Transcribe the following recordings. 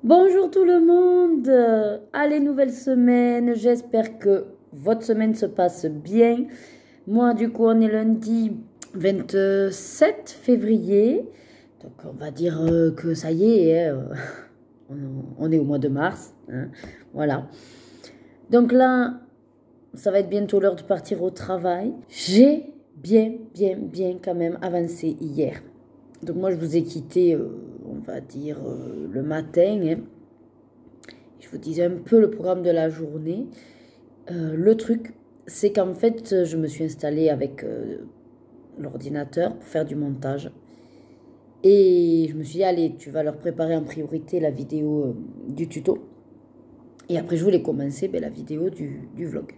Bonjour tout le monde, allez nouvelle semaine, j'espère que votre semaine se passe bien. Moi du coup on est lundi 27 février, donc on va dire que ça y est, hein, on est au mois de mars, hein, voilà. Donc là, ça va être bientôt l'heure de partir au travail. J'ai bien quand même avancé hier. Donc moi je vous ai quitté, on va dire, le matin, hein. Je vous disais un peu le programme de la journée. Le truc, c'est qu'en fait, je me suis installée avec l'ordinateur pour faire du montage. Et je me suis dit, allez, tu vas leur préparer en priorité la vidéo du tuto. Et après, je voulais commencer la vidéo du vlog,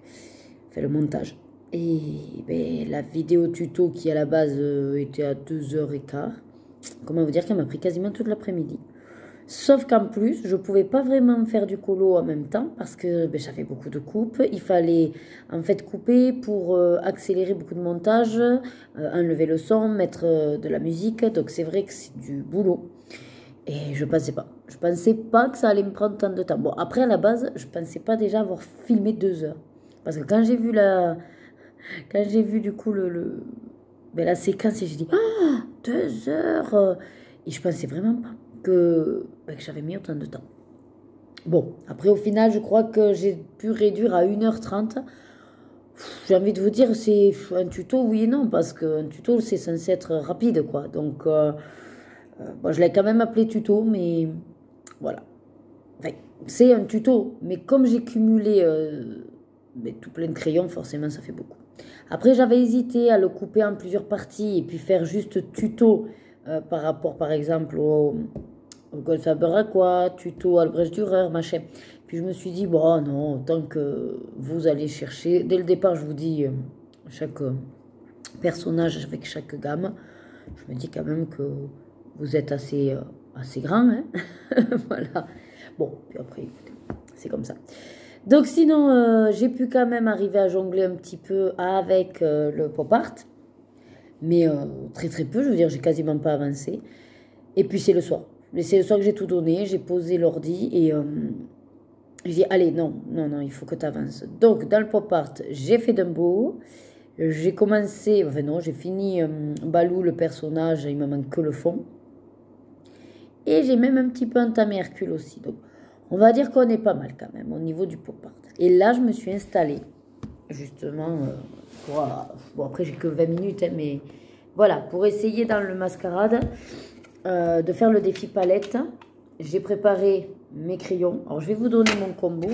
enfin le montage. Et la vidéo tuto qui à la base était à 2h15, comment vous dire qu'elle m'a pris quasiment toute l'après-midi. Sauf qu'en plus, je ne pouvais pas vraiment faire du colo en même temps parce que j'avais beaucoup de coupes. Il fallait en fait couper pour accélérer beaucoup de montage, enlever le son, mettre de la musique. Donc c'est vrai que c'est du boulot. Et je pensais pas. Je pensais pas que ça allait me prendre tant de temps. Bon, après à la base, je pensais pas déjà avoir filmé 2 heures. Parce que quand j'ai vu du coup la séquence, j'ai dit, ah, 2 heures. Et je pensais vraiment pas que j'avais mis autant de temps. Bon, après au final, je crois que j'ai pu réduire à 1h30. J'ai envie de vous dire, c'est un tuto, oui et non, parce qu'un tuto, c'est censé être rapide, quoi. Donc, bon, je l'ai quand même appelé tuto, mais voilà. Enfin, c'est un tuto, mais comme j'ai cumulé tout plein de crayons, forcément, ça fait beaucoup. Après, j'avais hésité à le couper en plusieurs parties et puis faire juste tuto par rapport, par exemple, au Golf Baraquois, tuto Albrecht Dürer, machin. Puis je me suis dit, bon, non, tant que vous allez chercher. Dès le départ, je vous dis, chaque personnage avec chaque gamme, je me dis quand même que vous êtes assez grand, hein. Voilà. Bon, puis après, écoutez, c'est comme ça. Donc sinon, j'ai pu quand même arriver à jongler un petit peu avec le pop art. Mais très peu, je veux dire, j'ai quasiment pas avancé. Et puis c'est le soir. Mais c'est le soir que j'ai tout donné, j'ai posé l'ordi et j'ai dit, allez, non, il faut que tu avances. Donc dans le pop art, j'ai fait Dumbo. J'ai commencé, enfin non, j'ai fini Balou, le personnage, il me manque que le fond. Et j'ai même un petit peu entamé Hercule aussi. Donc on va dire qu'on est pas mal quand même au niveau du pop art. Et là, je me suis installée, justement, bon après j'ai que 20 minutes, hein, mais voilà, pour essayer dans le mascarade de faire le défi palette. J'ai préparé mes crayons. Alors je vais vous donner mon combo.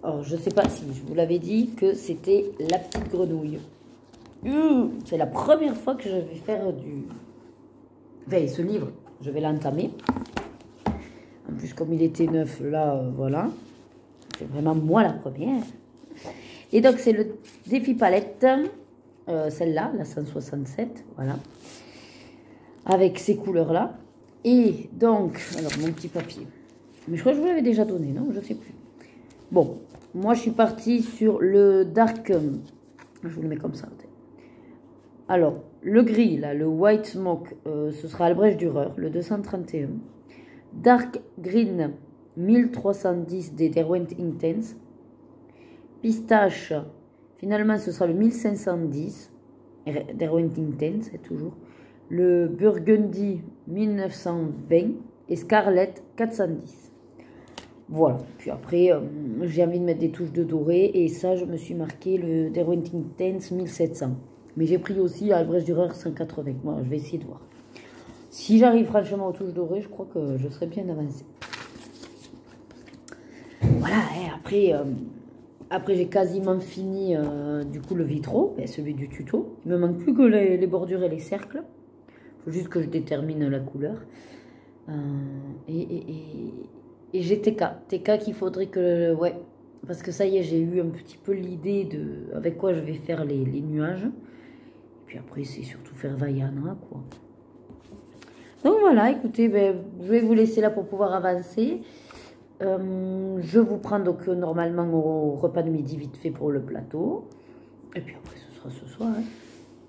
Alors je sais pas si je vous l'avais dit que c'était la petite grenouille. C'est la première fois que je vais faire enfin, ce livre, je vais l'entamer. En plus, comme il était neuf, là, voilà. C'est vraiment moi la première. Et donc, c'est le défi palette. Celle-là, la 167, voilà. Avec ces couleurs-là. Et donc, alors, mon petit papier. Mais je crois que je vous l'avais déjà donné, non? Je ne sais plus. Bon, moi, je suis partie sur le dark. Je vous le mets comme ça. Alors, le gris, là, le white smoke, ce sera Albrecht Dürer, le 231. Dark green, 1310 des Derwent Intense. Pistache, finalement, ce sera le 1510. Derwent Intense, c'est toujours. Le Burgundy, 1920. Et Scarlett, 410. Voilà. Puis après, j'ai envie de mettre des touches de doré. Et ça, je me suis marqué le Derwent Intense, 1700. Mais j'ai pris aussi Albrecht Dürer 180. Moi, je vais essayer de voir. Si j'arrive franchement aux touches dorées, je crois que je serai bien avancée. Voilà, et après j'ai quasiment fini du coup le vitro, celui du tuto. Il me manque plus que les bordures et les cercles. Il faut juste que je détermine la couleur. Et j'ai TK. TK qu'il faudrait que... Ouais, parce que ça y est, j'ai eu un petit peu l'idée de avec quoi je vais faire les nuages. Et puis après, c'est surtout faire Vaiana, quoi. Donc voilà, écoutez, je vais vous laisser là pour pouvoir avancer. Je vous prends donc normalement au repas de midi vite fait pour le plateau. Et puis après, ce sera ce soir. Hein.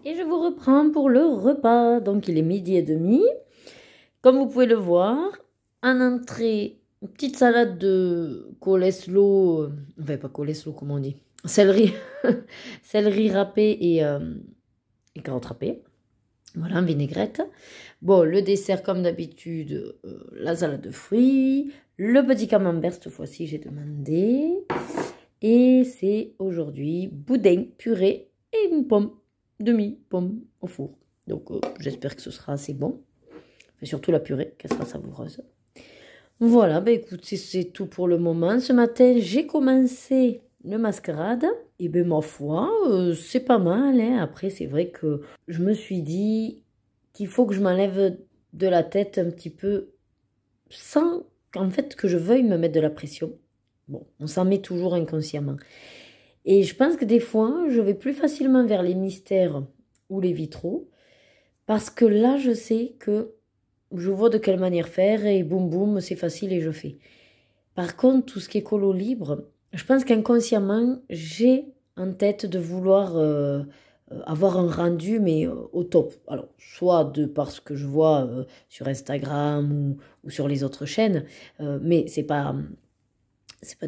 Et je vous reprends pour le repas. Donc il est 12h30. Comme vous pouvez le voir, en entrée, une petite salade de coleslaw, enfin pas coleslaw, comment on dit, céleri, céleri râpé et carottes râpées. Voilà, une vinaigrette. Bon, le dessert, comme d'habitude, la salade de fruits. Le petit camembert, cette fois-ci, j'ai demandé. Et c'est aujourd'hui boudin, purée et une pomme, demi-pomme au four. Donc, j'espère que ce sera assez bon. Et surtout la purée, qu'elle sera savoureuse. Voilà, ben écoute, c'est tout pour le moment. Ce matin, j'ai commencé le mascarade. Et ben ma foi, c'est pas mal. Hein. Après, c'est vrai que je me suis dit qu'il faut que je m'enlève de la tête un petit peu sans qu'en fait que je veuille me mettre de la pression. Bon, on s'en met toujours inconsciemment. Et je pense que des fois, je vais plus facilement vers les mystères ou les vitraux. Parce que là, je sais que je vois de quelle manière faire et boum boum, c'est facile et je fais. Par contre, tout ce qui est colo libre, je pense qu'inconsciemment, j'ai en tête de vouloir avoir un rendu, mais au top. Alors, soit de parce que je vois sur Instagram ou sur les autres chaînes, mais c'est pas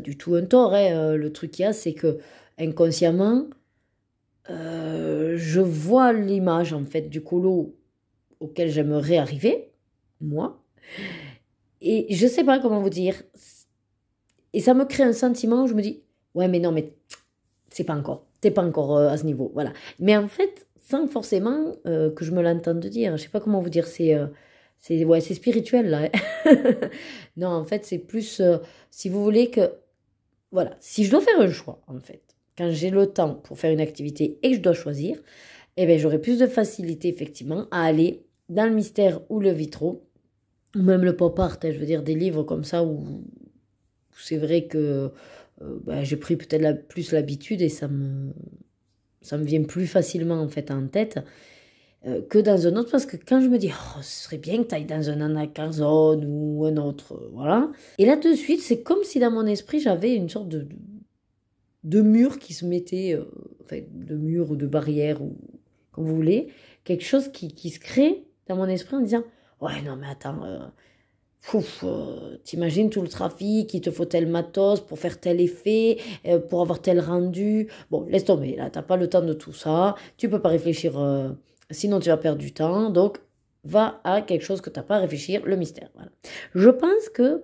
du tout un tort. Hein. Le truc qu'il y a, c'est que inconsciemment, je vois l'image en fait du colo auquel j'aimerais arriver, moi, et je sais pas comment vous dire. Et ça me crée un sentiment où je me dis, ouais, mais non, mais c'est pas encore. T'es pas encore à ce niveau. Voilà. Mais en fait, sans forcément que je me l'entende dire. Je sais pas comment vous dire. C'est spirituel, là. Hein. Non, en fait, c'est plus, si vous voulez que... Voilà. Si je dois faire un choix, en fait, quand j'ai le temps pour faire une activité et que je dois choisir, eh bien, j'aurai plus de facilité, effectivement, à aller dans le mystère ou le vitraux, ou même le pop art, hein, je veux dire, des livres comme ça où c'est vrai que j'ai pris peut-être plus l'habitude et ça me vient plus facilement en fait en tête que dans un autre, parce que quand je me dis oh, ce serait bien que tu ailles dans un anacarzone ou un autre, voilà. Et là de suite, c'est comme si dans mon esprit j'avais une sorte de mur qui se mettait, enfin de mur ou de barrière ou comme vous voulez, quelque chose qui se crée dans mon esprit en disant ouais non mais attends, t'imagines tout le trafic, il te faut tel matos pour faire tel effet, pour avoir tel rendu. Bon, laisse tomber, là, t'as pas le temps de tout ça, tu peux pas réfléchir, sinon tu vas perdre du temps, donc va à quelque chose que t'as pas à réfléchir, le mystère. Voilà. Je pense que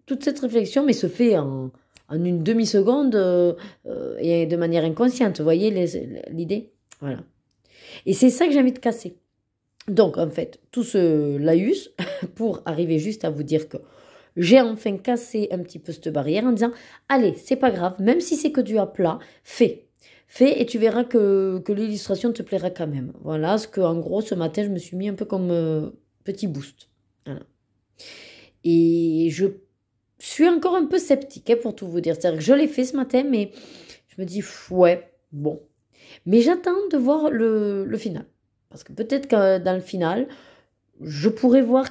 toute cette réflexion, mais se fait en une demi-seconde et de manière inconsciente, vous voyez l'idée? Voilà. Et c'est ça que j'ai envie de casser. Donc, en fait, tout ce laïus pour arriver juste à vous dire que j'ai enfin cassé un petit peu cette barrière en disant « Allez, c'est pas grave, même si c'est que du à plat, fais. Fais et tu verras que l'illustration te plaira quand même. » Voilà, ce que en gros, ce matin, je me suis mis un peu comme petit boost. Voilà. Et je suis encore un peu sceptique, hein, pour tout vous dire. C'est-à-dire que je l'ai fait ce matin, mais je me dis « Ouais, bon. » Mais j'attends de voir le final. Parce que peut-être que dans le final, je pourrais voir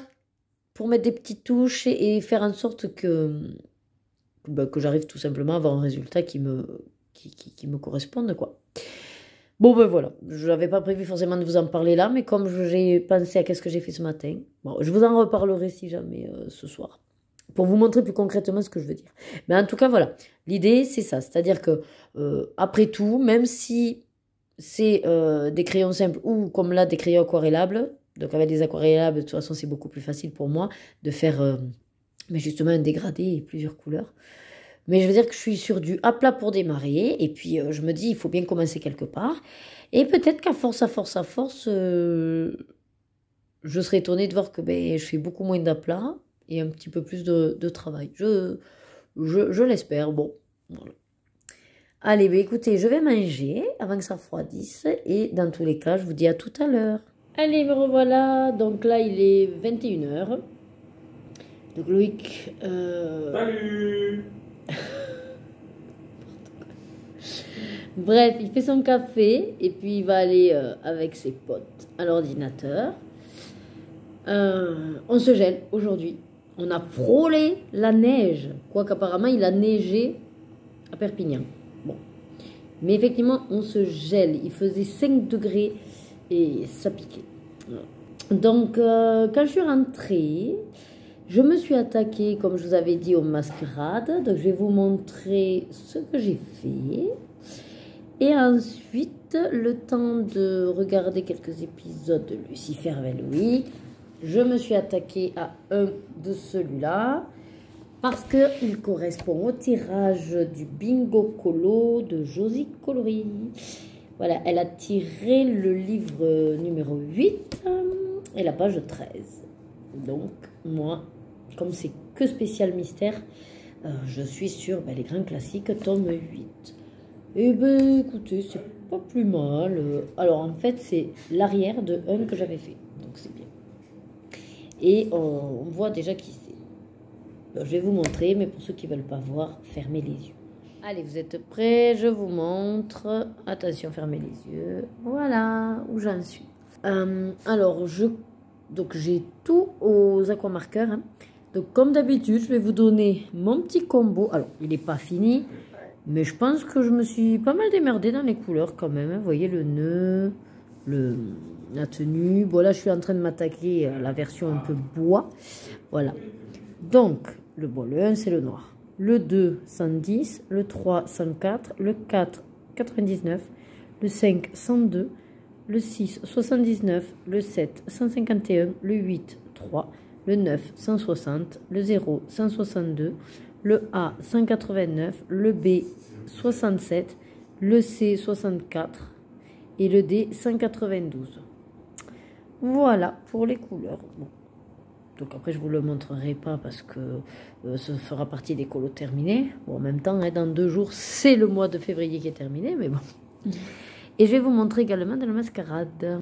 pour mettre des petites touches et faire en sorte que j'arrive tout simplement à avoir un résultat qui me corresponde, quoi. Bon, ben voilà, je n'avais pas prévu forcément de vous en parler là, mais comme j'ai pensé à qu'est-ce que j'ai fait ce matin, bon, je vous en reparlerai si jamais ce soir, pour vous montrer plus concrètement ce que je veux dire. Mais en tout cas, voilà, l'idée c'est ça, c'est-à-dire que après tout, même si c'est des crayons simples ou comme là des crayons aquarellables, donc avec des aquarellables de toute façon c'est beaucoup plus facile pour moi de faire mais justement un dégradé et plusieurs couleurs. Mais je veux dire que je suis sur du à plat pour démarrer et puis je me dis il faut bien commencer quelque part et peut-être qu'à force je serais étonnée de voir que je fais beaucoup moins d'aplat et un petit peu plus de travail. Je l'espère, bon, voilà. Allez, écoutez, je vais manger avant que ça refroidisse et dans tous les cas, je vous dis à tout à l'heure. Allez, me revoilà. Donc là, il est 21h. Donc Loïc... Salut. Bref, il fait son café et puis il va aller avec ses potes à l'ordinateur. On se gèle aujourd'hui. On a frôlé la neige. Quoique apparemment, il a neigé à Perpignan. Bon. Mais effectivement, on se gèle. Il faisait 5 degrés et ça piquait. Donc, quand je suis rentrée, Je me suis attaquée, comme je vous avais dit, aux mascarades. Donc, je vais vous montrer ce que j'ai fait. Et ensuite, le temps de regarder quelques épisodes de Lucifer avec Louis, je me suis attaquée à un de celui-là parce qu'il correspond au tirage du Bingo Colo de Josie Coloris. Voilà, elle a tiré le livre numéro 8 et la page 13. Donc, moi, comme c'est que spécial mystère, je suis sur les grands classiques, tome 8. Eh bien, écoutez, c'est pas plus mal. Alors, en fait, c'est l'arrière de un que j'avais fait. Donc, c'est bien. Et on voit déjà qui c'est. Je vais vous montrer, mais pour ceux qui ne veulent pas voir, fermez les yeux. Allez, vous êtes prêts? Je vous montre. Attention, fermez les yeux. Voilà où j'en suis. Alors, donc j'ai tout aux aquamarqueurs. Hein. Donc, comme d'habitude, je vais vous donner mon petit combo. Alors, il n'est pas fini. Mais je pense que je me suis pas mal démerdée dans les couleurs quand même. Hein. Vous voyez le nœud, la tenue. Bon là, je suis en train de m'attaquer à la version un peu bois. Voilà. Donc, le 1, c'est le noir. Le 2, 110. Le 3, 104. Le 4, 99. Le 5, 102. Le 6, 79. Le 7, 151. Le 8, 3. Le 9, 160. Le 0, 162. Le A, 189, le B, 67, le C, 64 et le D, 192. Voilà pour les couleurs. Bon. Donc après, je ne vous le montrerai pas parce que ça fera partie des colos terminés. Bon, en même temps, hein, dans 2 jours, c'est le mois de février qui est terminé, mais bon. Et je vais vous montrer également dans le mascarade.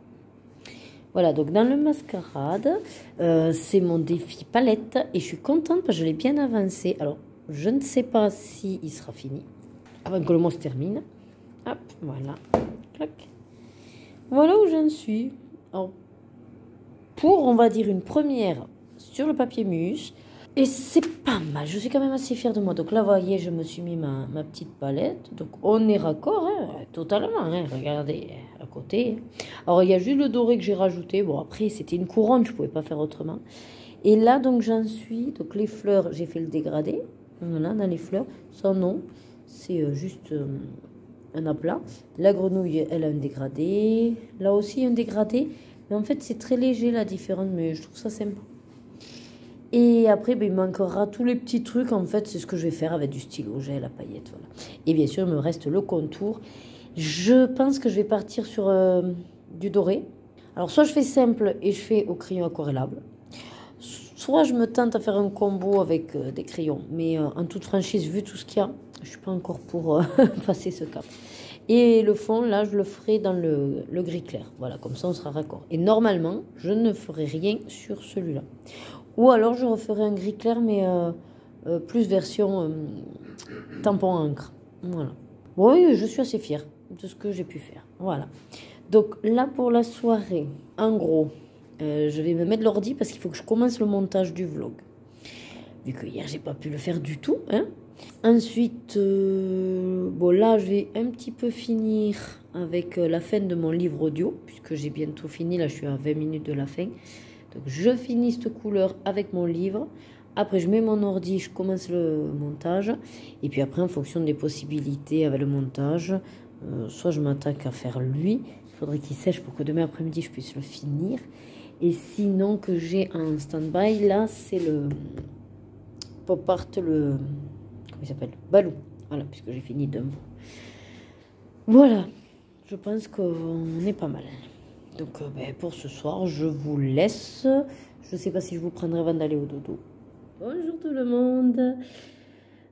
Voilà, donc dans le mascarade, c'est mon défi palette et je suis contente parce que je l'ai bien avancé. Alors, je ne sais pas si il sera fini avant que le mois se termine. Hop, voilà. Clac. Voilà où j'en suis. Alors, pour, on va dire, une première sur le papier mus. Et c'est pas mal. Je suis quand même assez fière de moi. Donc là, vous voyez, je me suis mis ma petite palette. Donc on est raccord, hein, totalement. Hein, regardez, à côté. Alors, il y a juste le doré que j'ai rajouté. Bon, après, c'était une couronne. Je ne pouvais pas faire autrement. Et là, donc, j'en suis. Donc, les fleurs, j'ai fait le dégradé. Voilà, dans les fleurs. Sans nom. C'est juste un aplat. La grenouille, elle a un dégradé. Là aussi, un dégradé. Mais en fait, c'est très léger, la différence. Mais je trouve ça sympa. Et après, il manquera tous les petits trucs. En fait, c'est ce que je vais faire avec du stylo gel à paillettes. Voilà. Et bien sûr, il me reste le contour. Je pense que je vais partir sur du doré. Alors, soit je fais simple et je fais au crayon aquarellable. Soit je me tente à faire un combo avec des crayons. Mais en toute franchise, vu tout ce qu'il y a, je ne suis pas encore pour passer ce cap. Et le fond, là, je le ferai dans le gris clair. Voilà, comme ça, on sera raccord. Et normalement, je ne ferai rien sur celui-là. Ou alors, je referai un gris clair, mais plus version tampon encre. Voilà. Bon, oui, je suis assez fière de ce que j'ai pu faire. Voilà. Donc, là, pour la soirée, en gros, je vais me mettre l'ordi parce qu'il faut que je commence le montage du vlog. Vu que hier, j'ai pas pu le faire du tout. Hein. Ensuite, bon, là, je vais un petit peu finir avec la fin de mon livre audio. Puisque j'ai bientôt fini. Là, je suis à 20 minutes de la fin. Donc, je finis cette couleur avec mon livre. Après, je mets mon ordi, je commence le montage. Et puis après, en fonction des possibilités avec le montage, soit je m'attaque à faire lui. Il faudrait qu'il sèche pour que demain après-midi, je puisse le finir. Et sinon, que j'ai en stand-by, là, c'est le pop art, le... Comment il s'appelle? Balou. Voilà, puisque j'ai fini d'un bout. Voilà. Je pense qu'on est pas mal. Donc, pour ce soir, je vous laisse. Je ne sais pas si je vous prendrai avant d'aller au dodo. Bonjour tout le monde.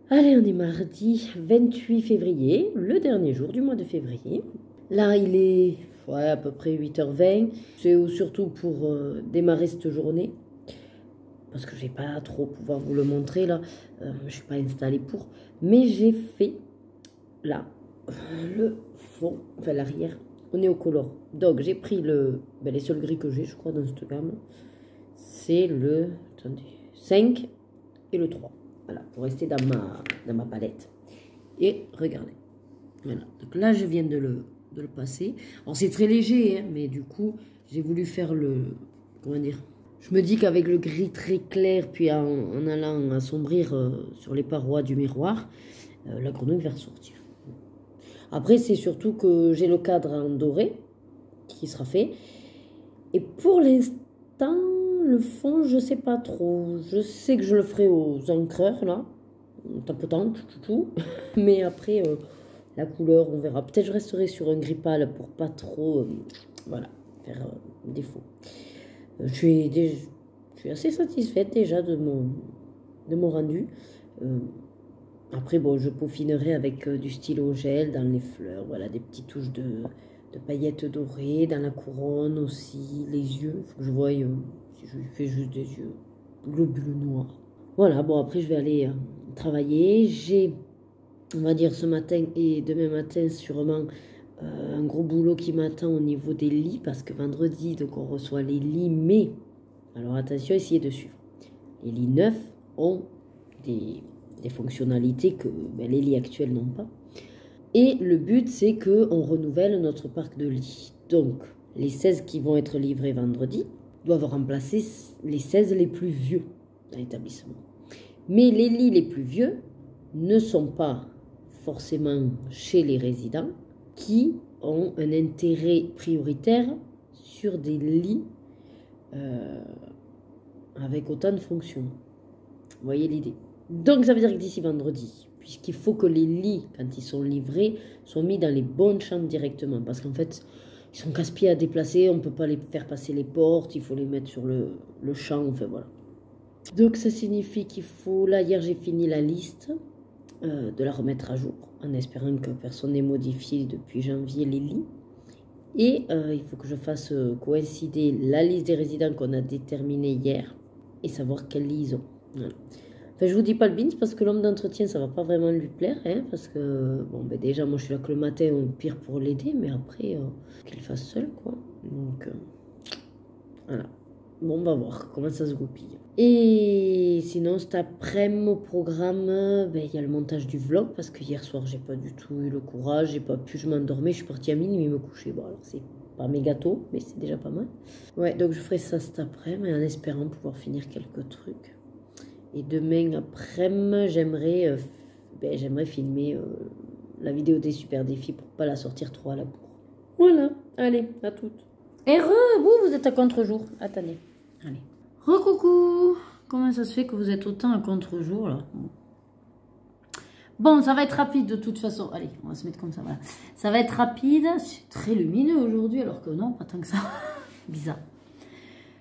Allez, on est mardi 28 février, le dernier jour du mois de février. Là, il est à peu près 8h20. C'est surtout pour démarrer cette journée. Parce que je ne vais pas trop pouvoir vous le montrer là. Je ne suis pas installée pour. Mais j'ai fait là le fond, enfin l'arrière. On est au color. Donc, j'ai pris les seuls gris que j'ai, je crois, dans cette gamme. C'est le 5 et le 3. Voilà, pour rester dans ma palette. Et regardez. Voilà. Donc là, je viens de le passer. Alors, c'est très léger, hein, mais du coup, j'ai voulu faire comment dire, Je me dis qu'avec le gris très clair, puis en allant assombrir sur les parois du miroir, la grenouille va ressortir. Après, c'est surtout que j'ai le cadre en doré qui sera fait. Et pour l'instant, le fond, je sais pas trop. Je sais que je le ferai aux encreurs, là, en tapotant, tout. Mais après, la couleur, on verra. Peut-être je resterai sur un gris pâle pour pas trop, voilà, faire défaut. Je suis assez satisfaite déjà de mon rendu. Après, bon, je peaufinerai avec du stylo gel dans les fleurs, voilà, des petites touches de paillettes dorées, dans la couronne aussi, les yeux, il faut que je voie si je fais juste des yeux globules noirs. Voilà, bon, après je vais aller travailler. J'ai, on va dire, ce matin et demain matin sûrement un gros boulot qui m'attend au niveau des lits, parce que vendredi, donc on reçoit les lits, mais, alors attention, essayez de suivre. Les lits neufs ont des fonctionnalités que les lits actuels n'ont pas. Et le but, c'est qu'on renouvelle notre parc de lits. Donc, les 16 qui vont être livrés vendredi doivent remplacer les 16 les plus vieux dans l'établissement. Mais les lits les plus vieux ne sont pas forcément chez les résidents qui ont un intérêt prioritaire sur des lits avec autant de fonctions. Vous voyez l'idée? Donc, ça veut dire que d'ici vendredi, puisqu'il faut que les lits, quand ils sont livrés, soient mis dans les bonnes chambres directement. Parce qu'en fait, ils sont casse-pieds à déplacer, on ne peut pas les faire passer les portes, il faut les mettre sur le champ, enfin voilà. Donc, ça signifie qu'il faut... Là, hier, j'ai fini la liste, de la remettre à jour, en espérant que personne n'ait modifié depuis janvier les lits. Et il faut que je fasse coïncider la liste des résidents qu'on a déterminée hier et savoir quels lits ils ont. Voilà. Enfin, je vous dis pas le beans parce que l'homme d'entretien, ça va pas vraiment lui plaire, hein, parce que, bon, ben déjà, moi, je suis là que le matin, au pire pour l'aider, mais après, qu'il fasse seul, quoi. Donc, voilà. Bon, on va voir comment ça se goupille. Et sinon, cet après-midi, au programme, ben, y a le montage du vlog, parce que hier soir, j'ai pas du tout eu le courage, j'ai pas pu, je m'endormais, je suis partie à minuit me coucher. Bon, alors, c'est pas méga tôt, mais c'est déjà pas mal. Ouais, donc je ferai ça cet après-midi, en espérant pouvoir finir quelques trucs. Et demain après-midi, j'aimerais filmer la vidéo des super défis pour pas la sortir trop à la bourre. Voilà, allez, à toutes. Et vous êtes à contre-jour. Attendez, allez. Coucou. Comment ça se fait que vous êtes autant à contre-jour là? Bon, ça va être rapide de toute façon. Allez, on va se mettre comme ça, voilà. Ça va être rapide. C'est très lumineux aujourd'hui, alors que non, pas tant que ça. Bizarre.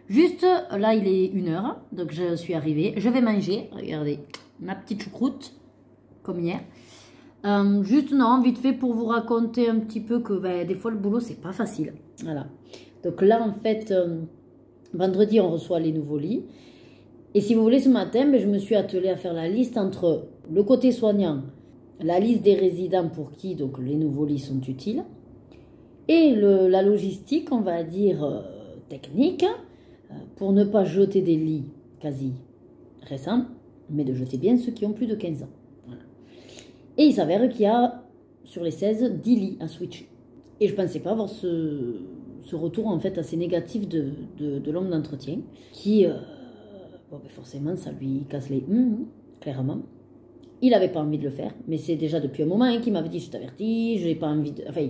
Juste, là, il est 1h, donc je suis arrivée. Je vais manger, regardez, ma petite choucroute, comme hier. Juste, non, vite fait pour vous raconter un petit peu que ben, des fois, le boulot, c'est pas facile. Voilà. Donc là, en fait, vendredi, on reçoit les nouveaux lits. Et si vous voulez, ce matin, ben, je me suis attelée à faire la liste entre le côté soignant, la liste des résidents pour qui donc, les nouveaux lits sont utiles, et la logistique, on va dire, technique, pour ne pas jeter des lits quasi récents, mais de jeter bien ceux qui ont plus de 15 ans. Voilà. Et il s'avère qu'il y a, sur les 16, 10 lits à switcher. Et je ne pensais pas avoir ce retour en fait assez négatif de l'homme d'entretien, qui, bon, ben forcément, ça lui casse les clairement. Il n'avait pas envie de le faire, mais c'est déjà depuis un moment qu'il m'avait dit, je t'avertis, je n'ai pas envie de... Enfin,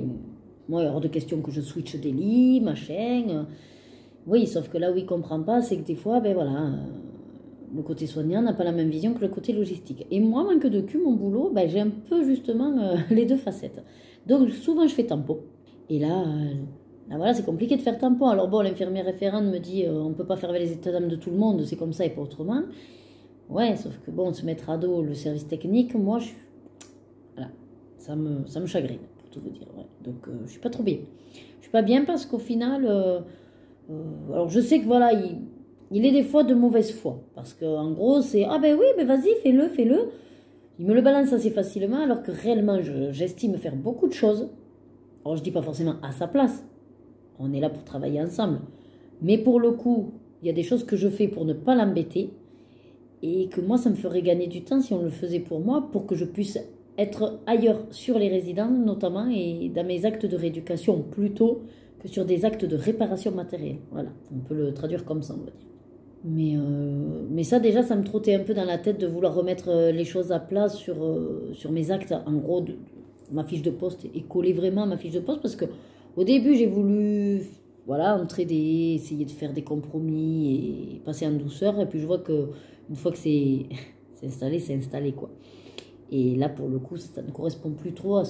moi, il y a hors de question que je switche des lits, machin... Oui, sauf que là où il ne comprend pas, c'est que des fois, ben voilà, le côté soignant n'a pas la même vision que le côté logistique. Et moi, manque de cul, mon boulot, ben, j'ai un peu justement les deux facettes. Donc souvent, je fais tampon. Et là voilà, c'est compliqué de faire tampon. Alors bon, l'infirmière référente me dit, on ne peut pas faire les états d'âme de tout le monde, c'est comme ça et pas autrement. Ouais, sauf que bon, se mettre à dos le service technique, moi, voilà, ça me chagrine, pour tout vous dire. Ouais. Donc, je ne suis pas trop bien. Je ne suis pas bien parce qu'au final... alors je sais que voilà, il est des fois de mauvaise foi. Parce qu'en gros, c'est « Ah ben oui, mais vas-y, fais-le. » Il me le balance assez facilement alors que réellement, j'estime faire beaucoup de choses. Alors je dis pas forcément à sa place. On est là pour travailler ensemble. Mais pour le coup, il y a des choses que je fais pour ne pas l'embêter. Et que moi, ça me ferait gagner du temps si on le faisait pour moi, pour que je puisse être ailleurs sur les résidents notamment et dans mes actes de rééducation plutôt que sur des actes de réparation matérielle. Voilà, on peut le traduire comme ça, on va dire. Mais ça, déjà, ça me trottait un peu dans la tête de vouloir remettre les choses à plat sur mes actes. En gros, ma fiche de poste et coller vraiment à ma fiche de poste parce que au début, j'ai voulu voilà, entraider, essayer de faire des compromis et passer en douceur. Et puis, je vois qu'une fois que c'est installé, quoi. Et là, pour le coup, ça ne correspond plus trop à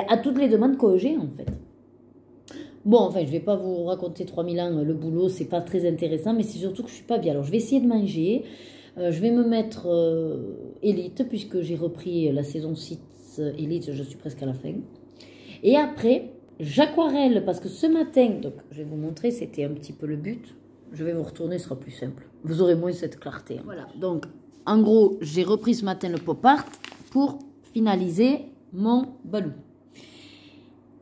à toutes les demandes que j'ai, en fait. Bon, enfin, je vais pas vous raconter 3000 ans le boulot, c'est pas très intéressant, mais c'est surtout que je suis pas bien. Alors, je vais essayer de manger. Je vais me mettre élite, puisque j'ai repris la saison 6 élite, je suis presque à la fin. Et après, j'aquarelle, parce que ce matin, donc je vais vous montrer, c'était un petit peu le but. Je vais vous retourner, ce sera plus simple. Vous aurez moins cette clarté. Hein. Voilà, donc, en gros, j'ai repris ce matin le pop art pour finaliser mon balou.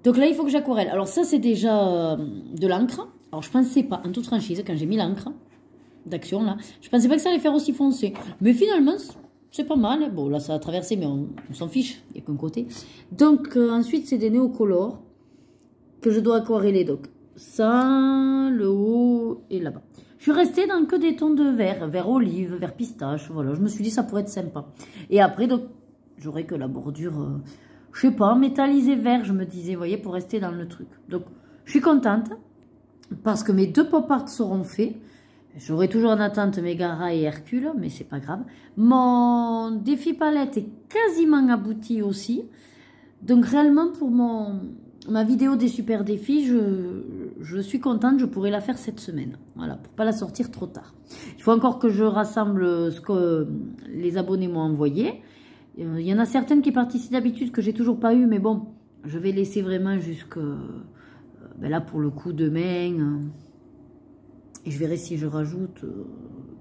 Donc là, il faut que j'aquarelle. Alors ça, c'est déjà de l'encre. Alors je pensais pas, en toute franchise, quand j'ai mis l'encre d'action là, je pensais pas que ça allait faire aussi foncé. Mais finalement, c'est pas mal. Bon, là, ça a traversé, mais on s'en fiche. Il n'y a qu'un côté. Donc ensuite, c'est des néocolores que je dois aquareller. Donc ça, le haut et là-bas. Je suis restée dans que des tons de vert olive, vert pistache. Voilà, je me suis dit ça pourrait être sympa. Et après, donc, j'aurai que la bordure... je sais pas, métallisé vert, je me disais, vous voyez, pour rester dans le truc. Donc, je suis contente parce que mes 2 pop art seront faits. J'aurai toujours en attente Megara et Hercule, mais c'est pas grave. Mon défi palette est quasiment abouti aussi. Donc, réellement, pour ma vidéo des super défis, je suis contente, je pourrai la faire cette semaine. Voilà, pour pas la sortir trop tard. Il faut encore que je rassemble ce que les abonnés m'ont envoyé. Il y en a certaines qui participent d'habitude que j'ai toujours pas eu, mais bon, je vais laisser vraiment jusque là pour le coup demain. Et je verrai si je rajoute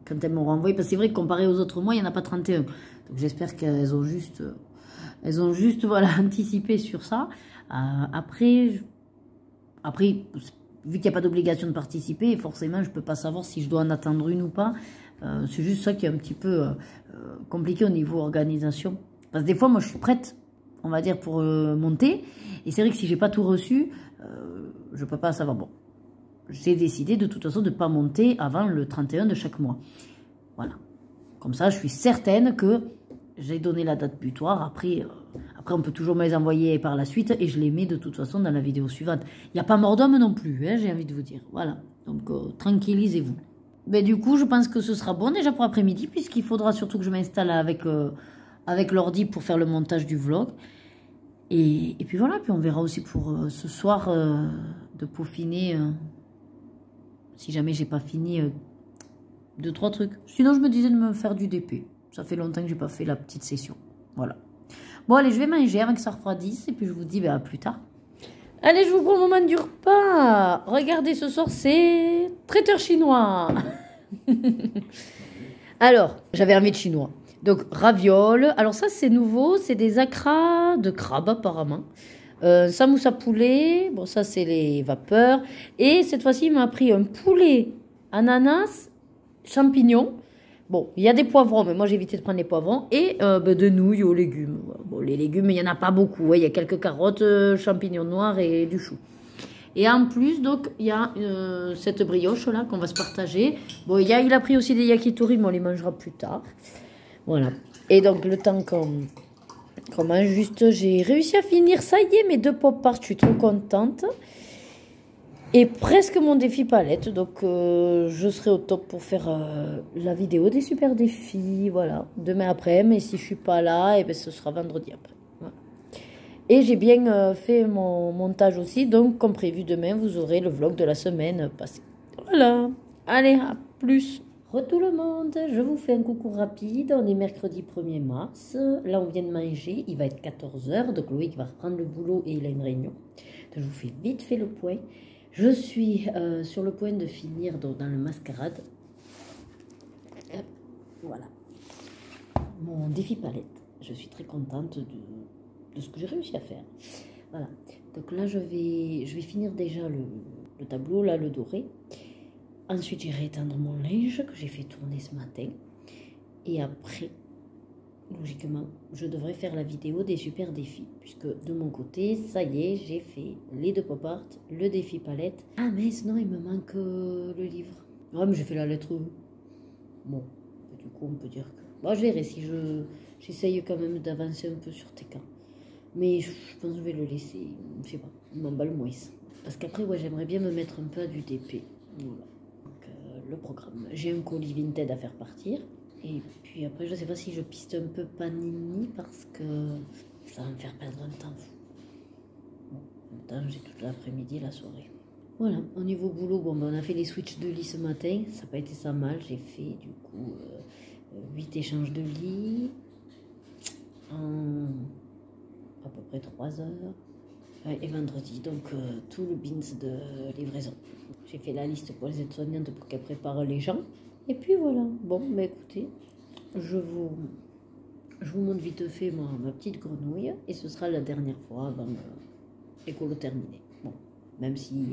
quand elles m'auront envoyé. Parce que c'est vrai que comparé aux autres mois, il n'y en a pas 31. Donc j'espère qu'elles ont juste, voilà, anticipé sur ça. Après, vu qu'il n'y a pas d'obligation de participer, forcément, je ne peux pas savoir si je dois en attendre une ou pas. C'est juste ça qui est un petit peu compliqué au niveau organisation. Parce que des fois, moi, je suis prête, on va dire, pour monter. Et c'est vrai que si j'ai pas tout reçu, je ne peux pas savoir. Bon, j'ai décidé de toute façon de ne pas monter avant le 31 de chaque mois. Voilà. Comme ça, je suis certaine que j'ai donné la date butoir. Après, on peut toujours me les envoyer par la suite. Et je les mets de toute façon dans la vidéo suivante. Il n'y a pas mort d'homme non plus, hein, j'ai envie de vous dire. Voilà. Donc, tranquillisez-vous. Ben, du coup, je pense que ce sera bon déjà pour après-midi, puisqu'il faudra surtout que je m'installe avec l'ordi pour faire le montage du vlog. Et puis voilà, puis on verra aussi pour ce soir de peaufiner, si jamais j'ai pas fini 2-3 trucs. Sinon, je me disais de me faire du DP. Ça fait longtemps que j'ai pas fait la petite session. Voilà. Bon, allez, je vais manger avant que ça refroidisse, et puis je vous dis à plus tard. Allez, je vous prends au moment du repas. Regardez, ce soir, c'est traiteur chinois. Alors, j'avais envie de chinois. Donc, ravioles. Alors ça, c'est nouveau. C'est des acras de crabe, apparemment. Samoussa poulet. Bon, ça, c'est les vapeurs. Et cette fois-ci, il m'a pris un poulet, ananas, champignons. Bon, il y a des poivrons, mais moi, j'ai évité de prendre les poivrons. Et de nouilles aux légumes. Bon, les légumes, il n'y en a pas beaucoup. Ouais. Il y a quelques carottes, champignons noirs et du chou. Et en plus, donc, il y a cette brioche-là qu'on va se partager. Bon, il a pris aussi des yakitori, mais on les mangera plus tard. Voilà. Et donc, le temps qu'on mange, juste, j'ai réussi à finir. Ça y est, mes 2 pop art, je suis trop contente. Et presque mon défi palette. Donc, je serai au top pour faire la vidéo des super défis. Voilà. Demain après, mais si je suis pas là, et ben, ce sera vendredi après. Voilà. Et j'ai bien fait mon montage aussi. Donc, comme prévu, demain, vous aurez le vlog de la semaine passée. Voilà. Allez, à plus. Tout le monde, je vous fais un coucou rapide. On est mercredi 1er mars. Là, on vient de manger. Il va être 14 h. Donc, Loïc va reprendre le boulot et il a une réunion. Donc, je vous fais vite fait le point. Je suis sur le point de finir dans le mascarade. Voilà. Mon défi palette. Je suis très contente de ce que j'ai réussi à faire. Voilà. Donc là, je vais finir déjà le tableau, là, le doré. Ensuite, j'irai étendre mon linge que j'ai fait tourner ce matin. Et après, logiquement, je devrais faire la vidéo des super défis. Puisque de mon côté, ça y est, j'ai fait les 2 pop art, le défi palette. Ah mais sinon, il me manque le livre. Ouais, mais j'ai fait la lettre E. Bon, du coup, on peut dire que... Bon, je verrai si j'essaye quand même d'avancer un peu sur TK. Mais je pense que je vais le laisser, je sais pas, il m'emballe moins. Parce qu'après, ouais, j'aimerais bien me mettre un peu à du DP. Voilà. Donc, le programme. J'ai un colis Vinted à faire partir. Et puis après, je sais pas si je piste un peu Panini parce que ça va me faire perdre un temps fou. Bon, en même temps, j'ai toute l'après-midi et la soirée. Voilà, au niveau boulot, bon, ben, on a fait les switches de lit ce matin. Ça n'a pas été ça mal. J'ai fait du coup 8 échanges de lit en à peu près 3 heures. Et vendredi, donc tout le bins de livraison. J'ai fait la liste pour les aides-soignantes pour qu'elles préparent les gens. Et puis voilà. Bon, bah écoutez, je vous montre vite fait ma petite grenouille. Et ce sera la dernière fois avant l'écolo terminé. Bon, même si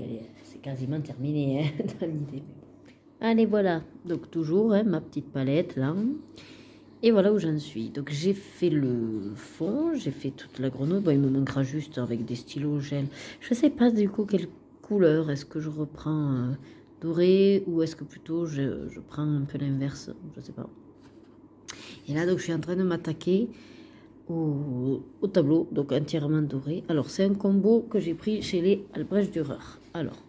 c'est quasiment terminé hein, dans l'idée. Allez, voilà. Donc toujours hein, ma petite palette là. Et voilà où j'en suis. Donc j'ai fait le fond, j'ai fait toute la grenouille. Bon, il me manquera juste avec des stylos gel. Je sais pas du coup quelle couleur. Est-ce que je reprends doré ou est-ce que plutôt je prends un peu l'inverse. Je sais pas. Et là donc je suis en train de m'attaquer au tableau. Donc entièrement doré. Alors c'est un combo que j'ai pris chez les Albrecht Dürer. Alors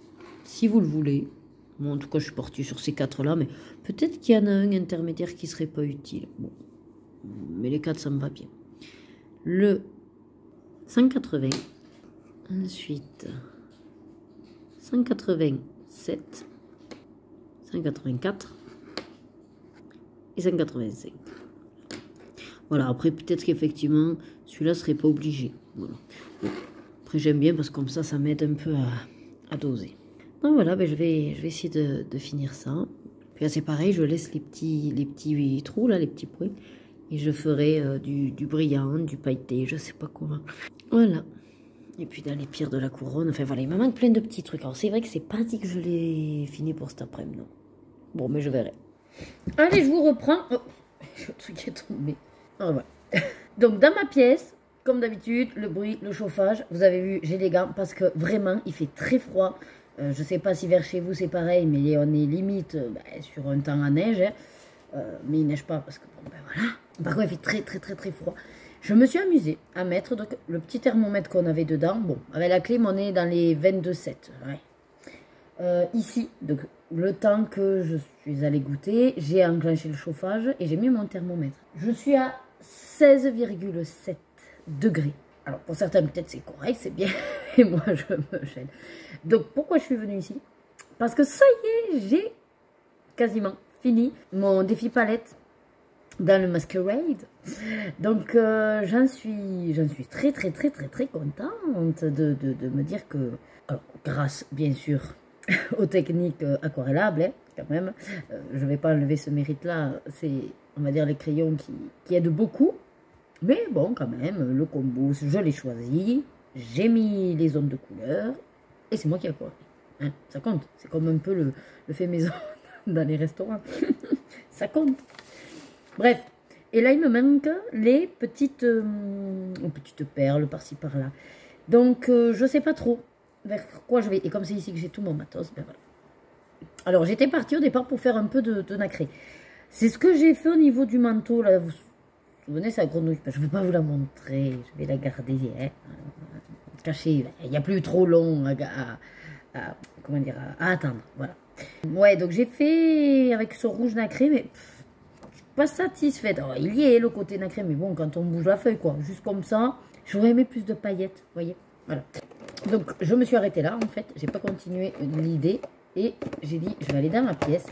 si vous le voulez. Bon, en tout cas, je suis partie sur ces 4 là, mais peut-être qu'il y en a un intermédiaire qui serait pas utile. Bon, mais les 4, ça me va bien. Le 180, ensuite 187, 184 et 185. Voilà, après peut-être qu'effectivement, celui-là serait pas obligé. Voilà. Bon, après, j'aime bien parce que comme ça m'aide un peu à doser. Donc voilà, ben je vais essayer de finir ça. Puis c'est pareil, je laisse les petits trous, là, les petits points. Et je ferai du brillant, du pailleté, je sais pas comment. Voilà. Et puis dans les pierres de la couronne, enfin voilà, il me manque plein de petits trucs. Alors c'est vrai que c'est pas dit que je l'ai fini pour cet après-midi, non. Bon, mais je verrai. Allez, je vous reprends. Oh, le truc est tombé. Ah ouais. Donc dans ma pièce, comme d'habitude, le bruit, le chauffage. Vous avez vu, j'ai les gants parce que vraiment, il fait très froid. Je ne sais pas si vers chez vous c'est pareil, mais on est limite sur un temps à neige. Hein. Mais il ne neige pas parce que bon, ben voilà. Par contre, il fait très froid. Je me suis amusée à mettre donc, le petit thermomètre qu'on avait dedans. Bon, avec la clim, on est dans les 22,7. Ouais. Ici, donc le temps que je suis allée goûter, j'ai enclenché le chauffage et j'ai mis mon thermomètre. Je suis à 16,7 degrés. Alors, pour certains, peut-être c'est correct, c'est bien, et moi, je me gêne. Donc, pourquoi je suis venue ici? Parce que ça y est, j'ai quasiment fini mon défi palette dans le Masquerade. Donc, j'en suis très contente de me dire que, alors, grâce, bien sûr, aux techniques aquarellables, hein, quand même, je ne vais pas enlever ce mérite-là, c'est, on va dire, les crayons qui aident beaucoup. Mais bon, quand même, le combo, je l'ai choisi, j'ai mis les zones de couleur, et c'est moi qui ai aquarellé. Hein, ça compte, c'est comme un peu le fait maison dans les restaurants. Ça compte. Bref, et là il me manque les petites perles par-ci par-là. Donc, je sais pas trop vers quoi je vais. Et comme c'est ici que j'ai tout mon matos, ben voilà. Alors, j'étais partie au départ pour faire un peu de nacré. C'est ce que j'ai fait au niveau du manteau, là, vous vous souvenez, sa grenouille, je ne vais pas vous la montrer, je vais la garder hein, cachée. Il n'y a plus trop long comment dire, à attendre. Voilà. Ouais, donc j'ai fait avec ce rouge nacré, mais je suis pas satisfaite. Alors, il y est le côté nacré, mais bon, quand on bouge la feuille, quoi, juste comme ça, j'aurais aimé plus de paillettes, vous voyez. Voilà. Donc je me suis arrêtée là, en fait, j'ai pas continué l'idée et j'ai dit, je vais aller dans ma pièce.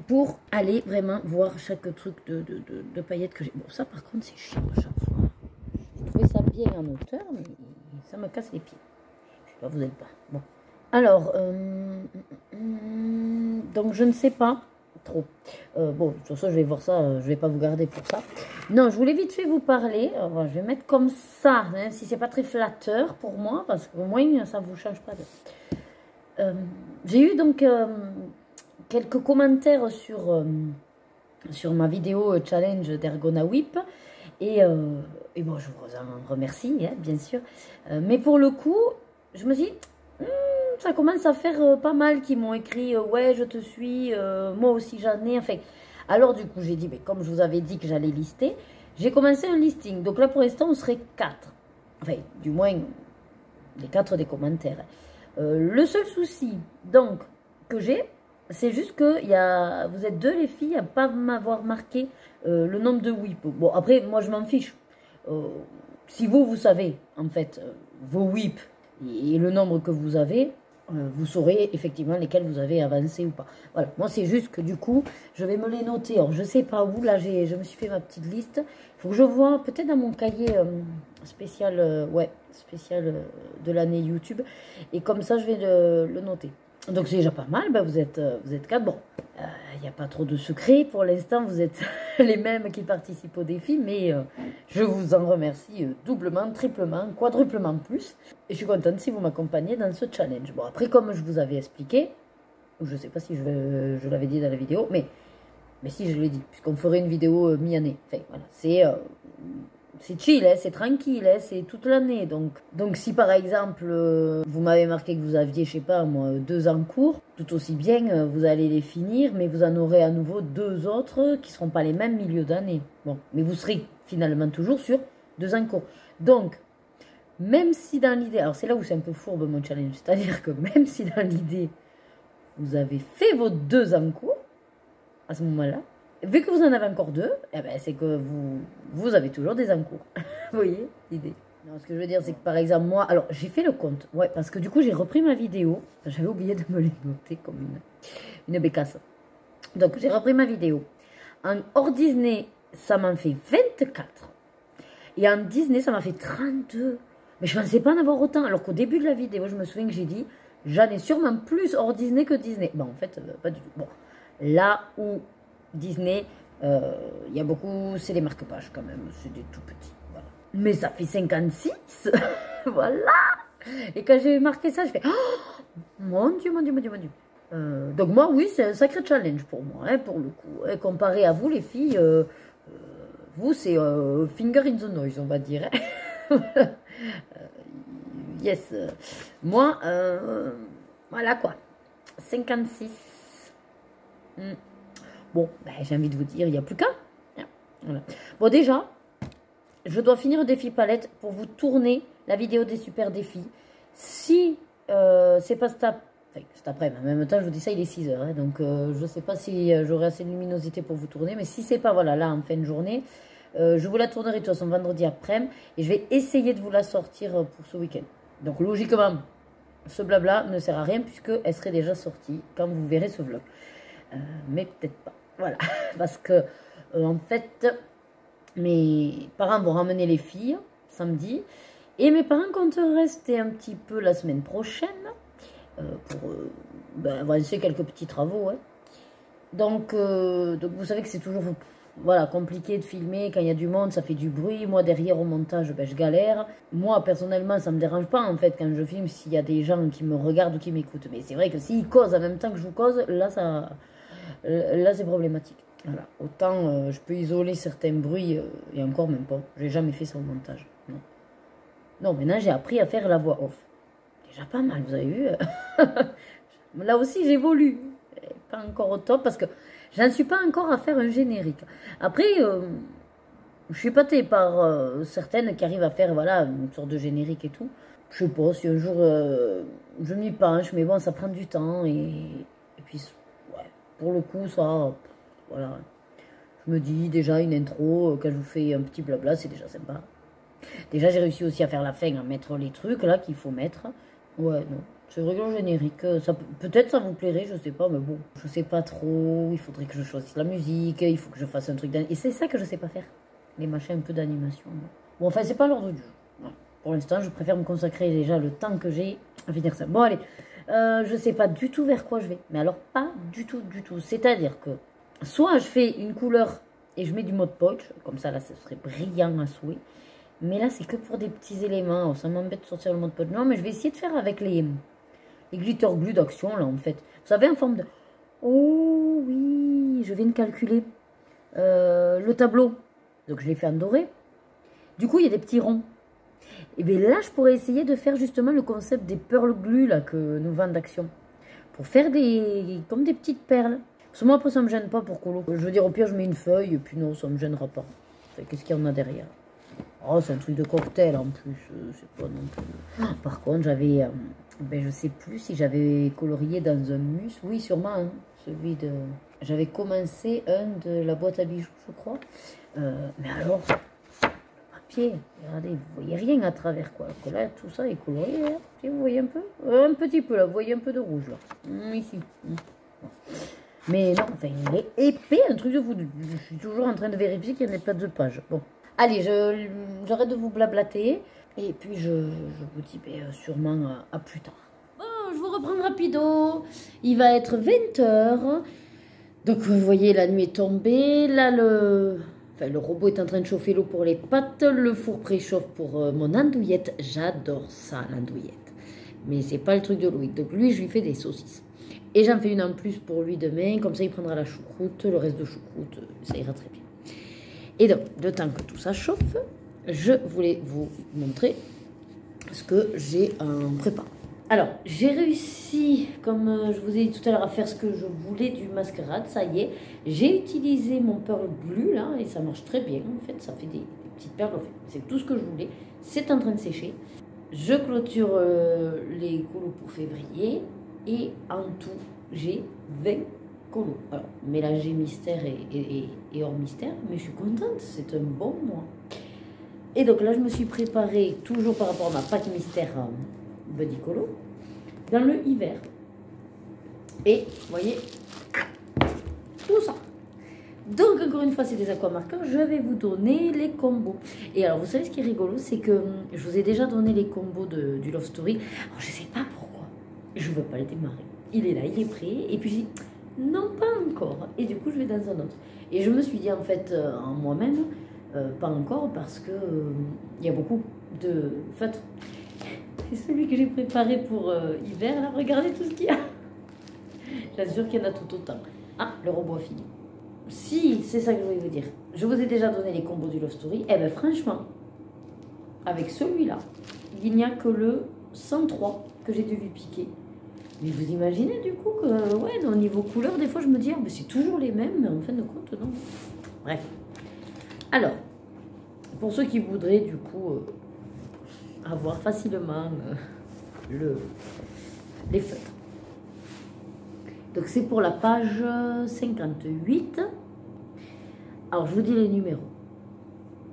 Pour aller vraiment voir chaque truc de paillettes que j'ai. Bon, ça par contre, c'est chiant à chaque fois. J'ai trouvé ça bien en hauteur, mais ça me casse les pieds. Je sais pas, vous n'êtes pas. Bon. Alors, donc je ne sais pas trop. Bon, de toute façon, je vais voir ça, je vais pas vous garder pour ça. Non, je voulais vite fait vous parler. Alors, je vais mettre comme ça, même si c'est pas très flatteur pour moi, parce qu'au moins, ça ne vous change pas de... j'ai eu donc... quelques commentaires sur ma vidéo challenge d'Ergona Whip et bon, je vous en remercie, hein, bien sûr. Mais pour le coup, je me suis dit, ça commence à faire pas mal qui m'ont écrit ouais, je te suis, moi aussi j'en ai. Enfin, alors du coup, j'ai dit, mais comme je vous avais dit que j'allais lister, j'ai commencé un listing. Donc là, pour l'instant, on serait 4. Enfin, du moins, les 4 des commentaires. Le seul souci, donc, que j'ai, c'est juste que vous êtes 2 les filles à ne pas m'avoir marqué le nombre de whip. Bon, après, moi, je m'en fiche. Si vous savez, en fait, vos whips et le nombre que vous avez, vous saurez effectivement lesquels vous avez avancé ou pas. Voilà, moi, c'est juste que du coup, je vais me les noter. Alors, je ne sais pas où, là, je me suis fait ma petite liste. Il faut que je vois, peut-être dans mon cahier spécial, spécial de l'année YouTube. Et comme ça, je vais le noter. Donc c'est déjà pas mal, ben, vous êtes 4. Bon, il n'y a pas trop de secrets pour l'instant, vous êtes les mêmes qui participent au défi, mais je vous en remercie doublement, triplement, quadruplement plus. Et je suis contente si vous m'accompagnez dans ce challenge. Bon, après, comme je vous avais expliqué, je ne sais pas si je l'avais dit dans la vidéo, mais si, je l'ai dit, puisqu'on ferait une vidéo mi-année. Enfin, voilà, c'est chill, hein, c'est tranquille, hein, c'est toute l'année. Donc si par exemple, vous m'avez marqué que vous aviez, je sais pas moi, 2 en cours, tout aussi bien, vous allez les finir, mais vous en aurez à nouveau 2 autres qui ne seront pas les mêmes milieux d'année. Bon, mais vous serez finalement toujours sur 2 en cours. Donc, même si dans l'idée, alors c'est là où c'est un peu fourbe mon challenge, c'est-à-dire que même si dans l'idée, vous avez fait vos 2 en cours, à ce moment-là, vu que vous en avez encore 2, eh ben, c'est que vous avez toujours des encours. Vous voyez l'idée? Ce que je veux dire, c'est que par exemple, moi, alors j'ai fait le compte, ouais, parce que du coup, j'ai repris ma vidéo. J'avais oublié de me les noter comme une bécasse. Donc, j'ai repris ma vidéo. En hors Disney, ça m'en fait 24. Et en Disney, ça m'a fait 32. Mais je ne pensais pas en avoir autant. Alors qu'au début de la vidéo, je me souviens que j'ai dit, j'en ai sûrement plus hors Disney que Disney. Bon, en fait, pas du tout. Bon, là où Disney, il y a beaucoup, c'est des marque-pages quand même, c'est des tout petits, voilà. Mais ça fait 56, voilà. Et quand j'ai marqué ça, je fais, oh, mon Dieu, mon Dieu, mon Dieu, mon Dieu. Donc moi, oui, c'est un sacré challenge pour moi, hein, pour le coup. Et comparé à vous, les filles, vous, c'est finger in the noise, on va dire. Yes. Moi, voilà quoi, 56. Bon, ben, j'ai envie de vous dire, il n'y a plus qu'un. Voilà. Bon, déjà, je dois finir le défi palette pour vous tourner la vidéo des super défis. Si c'est pas cet après, mais en même temps, je vous dis ça, il est 6 h. Hein, donc, je ne sais pas si j'aurai assez de luminosité pour vous tourner. Mais si c'est pas, voilà, là, en fin de journée, je vous la tournerai de toute façon vendredi après-midi. Et je vais essayer de vous la sortir pour ce week-end. Donc, logiquement, ce blabla ne sert à rien puisqu'elle serait déjà sortie quand vous verrez ce vlog. Mais peut-être pas. Voilà, parce que en fait, mes parents vont ramener les filles samedi et mes parents comptent rester un petit peu la semaine prochaine pour avancer quelques petits travaux. Hein. Donc vous savez que c'est toujours voilà, compliqué de filmer quand il y a du monde, ça fait du bruit. Moi derrière au montage, ben, je galère. Moi personnellement, ça me dérange pas en fait quand je filme s'il y a des gens qui me regardent ou qui m'écoutent. Mais c'est vrai que s'ils causent en même temps que je vous cause, là c'est problématique. Voilà. Autant je peux isoler certains bruits et encore même pas. J'ai jamais fait ça au montage. Non. Non, maintenant j'ai appris à faire la voix off. Déjà pas mal, vous avez vu. Là aussi j'évolue. Pas encore au top parce que j'en suis pas encore à faire un générique. Après, je suis épatée par certaines qui arrivent à faire voilà, une sorte de générique et tout. Je sais pas si un jour je m'y penche, mais bon, ça prend du temps et puis ouais, pour le coup, ça, voilà. Je me dis déjà une intro, quand je vous fais un petit blabla, c'est déjà sympa. Déjà, j'ai réussi aussi à faire la fin, à mettre les trucs là qu'il faut mettre. Ouais, non. C'est vrai que le générique, peut-être ça vous plairait, je sais pas, mais bon, je sais pas trop, il faudrait que je choisisse la musique, il faut que je fasse un truc d'animation. Et c'est ça que je sais pas faire, les machins un peu d'animation. Bon, enfin, c'est pas l'ordre du jour. Non. Pour l'instant, je préfère me consacrer déjà le temps que j'ai à finir ça. Bon, allez, je sais pas du tout vers quoi je vais, mais alors pas du tout, du tout. C'est-à-dire que, soit je fais une couleur et je mets du Mod Podge, comme ça, là, ça serait brillant à souhait. Mais là, c'est que pour des petits éléments, alors, ça m'embête de sortir le Mod Podge. Non, mais je vais essayer de faire avec les glitter glue d'action, là, en fait. Vous savez, en forme de... Oh, oui, je viens de calculer le tableau. Donc, je l'ai fait en doré. Du coup, il y a des petits ronds. Et bien là, je pourrais essayer de faire justement le concept des pearl glue là, que nous vend d'Action. Pour faire comme des petites perles. Parce que moi, après, ça ne me gêne pas pour colo. Je veux dire, au pire, je mets une feuille, et puis non, ça ne me gênera pas. Qu'est-ce qu'il y en a derrière? Oh, c'est un truc de cocktail en plus. C'est pas non plus... Par contre, j'avais... ben, je sais plus si j'avais colorié dans un mus. Oui, sûrement. Hein, celui de... J'avais commencé un de la boîte à bijoux, je crois. Mais alors... Papier, regardez, vous voyez rien à travers quoi. Alors que là, tout ça est coloré. Hein. Vous voyez un peu? Un petit peu là, vous voyez un peu de rouge là. Ici. Mais non, enfin, il est épais, un truc de fou. Je suis toujours en train de vérifier qu'il n'y en ait pas de pages. Bon, allez, j'arrête de vous blablater. Et puis, je vous dis sûrement à plus tard. Bon, je vous reprends rapido. Il va être 20 h. Donc, vous voyez, la nuit est tombée. Là, le robot est en train de chauffer l'eau pour les pâtes. Le four préchauffe pour mon andouillette. J'adore ça, l'andouillette. Mais c'est pas le truc de Loïc. Donc, lui, je lui fais des saucisses. Et j'en fais une en plus pour lui demain, comme ça il prendra la choucroute, le reste de choucroute, ça ira très bien. Et donc, de temps que tout ça chauffe, je voulais vous montrer ce que j'ai en prépa. Alors, j'ai réussi, comme je vous ai dit tout à l'heure, à faire ce que je voulais du mascarade, ça y est. J'ai utilisé mon pearl glue, là, et ça marche très bien, en fait, ça fait des petites perles, en fait. C'est tout ce que je voulais, c'est en train de sécher. Je clôture les colos pour février. Et en tout, j'ai 20 colos. Alors, mélanger mystère et hors mystère, mais je suis contente, c'est un bon mois. Et donc là, je me suis préparée, toujours par rapport à ma pâte mystère Buddy Colo, dans le hiver. Et, vous voyez, tout ça. Donc, encore une fois, c'est des aquamarqueurs. Je vais vous donner les combos. Et alors, vous savez ce qui est rigolo, c'est que je vous ai déjà donné les combos du Love Story. Alors, je ne sais pas pourquoi. Je ne veux pas le démarrer. Il est là, il est prêt. Et puis, je dis, non, pas encore. Et du coup, je vais dans un autre. Et je me suis dit, en fait, en moi-même, pas encore, parce que il y a beaucoup de feutres. C'est celui que j'ai préparé pour hiver. Là, regardez tout ce qu'il y a. J'assure qu'il y en a tout autant. Ah, le robot a fini. Si, c'est ça que je voulais vous dire. Je vous ai déjà donné les combos du Love Story. Eh bien, franchement, avec celui-là, il n'y a que le 103 que j'ai dû lui piquer. Mais vous imaginez du coup que, ouais, au niveau couleur, des fois je me dis, ah, c'est toujours les mêmes, mais en fin de compte, non. Bref. Alors, pour ceux qui voudraient du coup avoir facilement les feutres. Donc c'est pour la page 58. Alors je vous dis les numéros.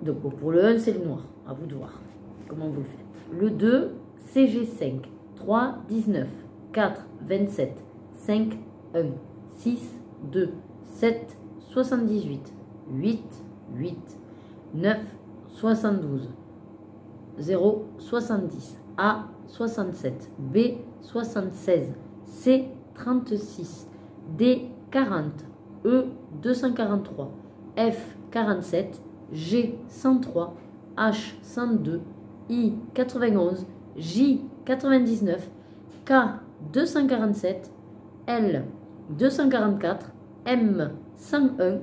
Donc bon, pour le 1, c'est le noir. À vous de voir comment vous le faites. Le 2, CG5. 3, 19. 4, 27. 5, 1. 6, 2. 7, 78. 8, 8. 9, 72. 0, 70. A, 67. B, 76. C, 36. D, 40. E, 243. F, 47. G, 103. H, 102. I, 91. J, 99. K, 247. L, 244. M, 101.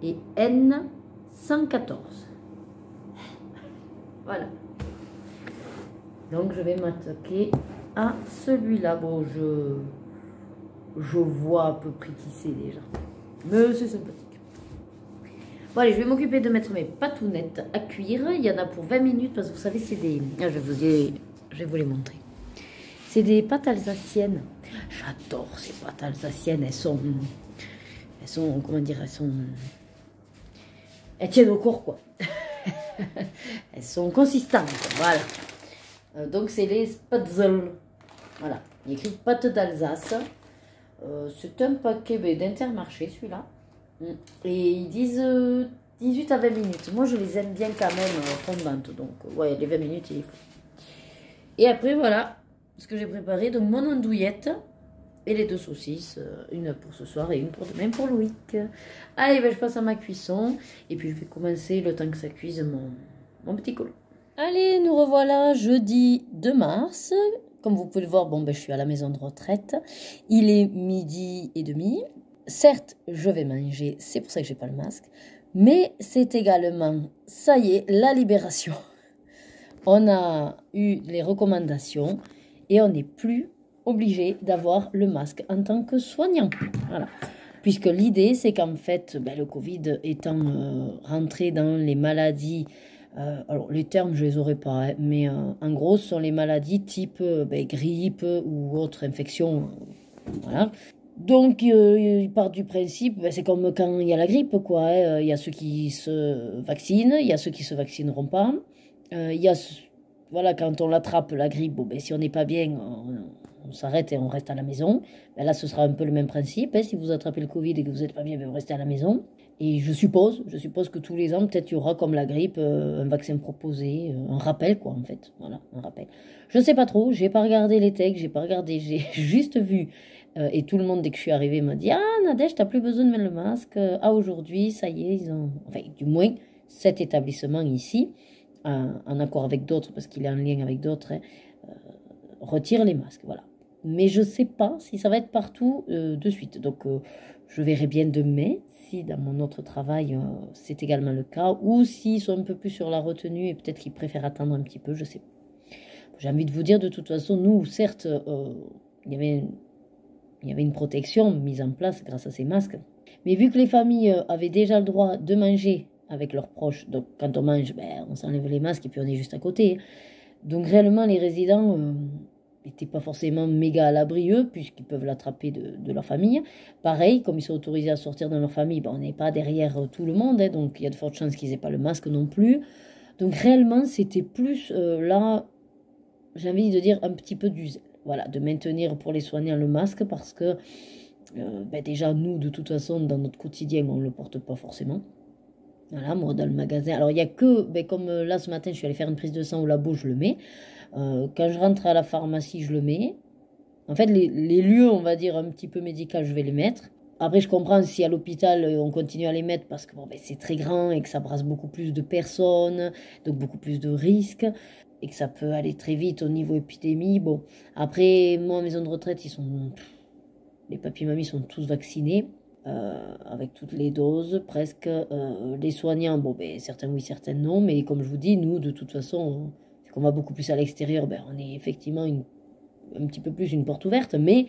Et N, 114. Voilà. Donc, je vais m'attaquer à celui-là. Bon, je vois à peu près qui c'est déjà. Mais c'est sympathique. Bon, allez, je vais m'occuper de mettre mes patounettes à cuire. Il y en a pour 20 minutes parce que vous savez, c'est des... Ah, je vais vous les montrer. C'est des pâtes alsaciennes. J'adore ces pâtes alsaciennes. Elles sont, comment dire, elles tiennent au corps, quoi. Elles sont consistantes, voilà. Donc, c'est les Spatzel. Voilà, il y a écrit pâtes d'Alsace. C'est un paquet d'Intermarché, celui-là. Et ils disent 18 à 20 minutes. Moi, je les aime bien quand même fondantes. Donc, ouais, les 20 minutes, il faut. Et après, voilà ce que j'ai préparé. Donc, mon andouillette et les 2 saucisses. Une pour ce soir et une pour demain pour Loïc. Allez, ben, je passe à ma cuisson. Et puis, je vais commencer le temps que ça cuise mon petit colo. Allez, nous revoilà jeudi 2 mars. Comme vous pouvez le voir, bon, ben, je suis à la maison de retraite. Il est 12h30. Certes, je vais manger, c'est pour ça que j'ai pas le masque. Mais c'est également, ça y est, la libération. on a eu les recommandations et on n'est plus obligé d'avoir le masque en tant que soignant. Voilà. Puisque l'idée, c'est qu'en fait, le Covid étant rentré dans les maladies, alors les termes, je les aurais pas, hein, mais en gros, ce sont les maladies type grippe ou autre infection. Voilà. Donc, il part du principe, c'est comme quand il y a la grippe, quoi. Hein. Il y a ceux qui se vaccinent, il y a ceux qui se vaccineront pas. Il y a, voilà, quand on l'attrape, la grippe, si on n'est pas bien, on s'arrête et on reste à la maison. Là, ce sera un peu le même principe. Hein. Si vous attrapez le Covid et que vous n'êtes pas bien, vous restez à la maison. Et je suppose que tous les ans, peut-être il y aura comme la grippe, un vaccin proposé, un rappel, quoi, en fait. Voilà, un rappel. Je ne sais pas trop, j'ai pas regardé les textes, j'ai pas regardé, j'ai juste vu. Et tout le monde, dès que je suis arrivée, m'a dit « Ah, Nadège, t'as plus besoin de mettre le masque. Ah, aujourd'hui, ça y est, ils ont... » Enfin, du moins, cet établissement ici, en accord avec d'autres, parce qu'il est en lien avec d'autres, hein, retire les masques, voilà. Mais je ne sais pas si ça va être partout de suite. Donc, je verrai bien demain si dans mon autre travail, c'est également le cas, ou s'ils sont un peu plus sur la retenue et peut-être qu'ils préfèrent attendre un petit peu, je sais pas. J'ai envie de vous dire, de toute façon, nous, certes, il y avait une protection mise en place grâce à ces masques. Mais vu que les familles avaient déjà le droit de manger avec leurs proches, donc quand on mange, on s'enlève les masques et puis on est juste à côté. Donc réellement, les résidents n'étaient pas forcément méga à l'abri, eux, puisqu'ils peuvent l'attraper de leur famille. Pareil, comme ils sont autorisés à sortir dans leur famille, on n'est pas derrière tout le monde, hein, donc il y a de fortes chances qu'ils n'aient pas le masque non plus. Donc réellement, c'était plus là, j'ai envie de dire, un petit peu du zèle. Voilà, de maintenir pour les soignants le masque parce que déjà, nous, de toute façon, dans notre quotidien, on ne le porte pas forcément. Voilà, moi, dans le magasin. Alors, il n'y a que, comme là, ce matin, je suis allée faire une prise de sang au labo, je le mets. Quand je rentre à la pharmacie, je le mets. En fait, les lieux, on va dire, un petit peu médicaux, je vais les mettre. Après, je comprends si à l'hôpital, on continue à les mettre parce que c'est très grand et que ça brasse beaucoup plus de personnes, donc beaucoup plus de risques. Et que ça peut aller très vite au niveau épidémie. Bon, après, moi, en maison de retraite, les papis-mamies sont tous vaccinés, avec toutes les doses, presque. Les soignants, certains oui, certains non. Mais comme je vous dis, nous, de toute façon, c'est qu'on va beaucoup plus à l'extérieur. On est effectivement un petit peu plus une porte ouverte. Mais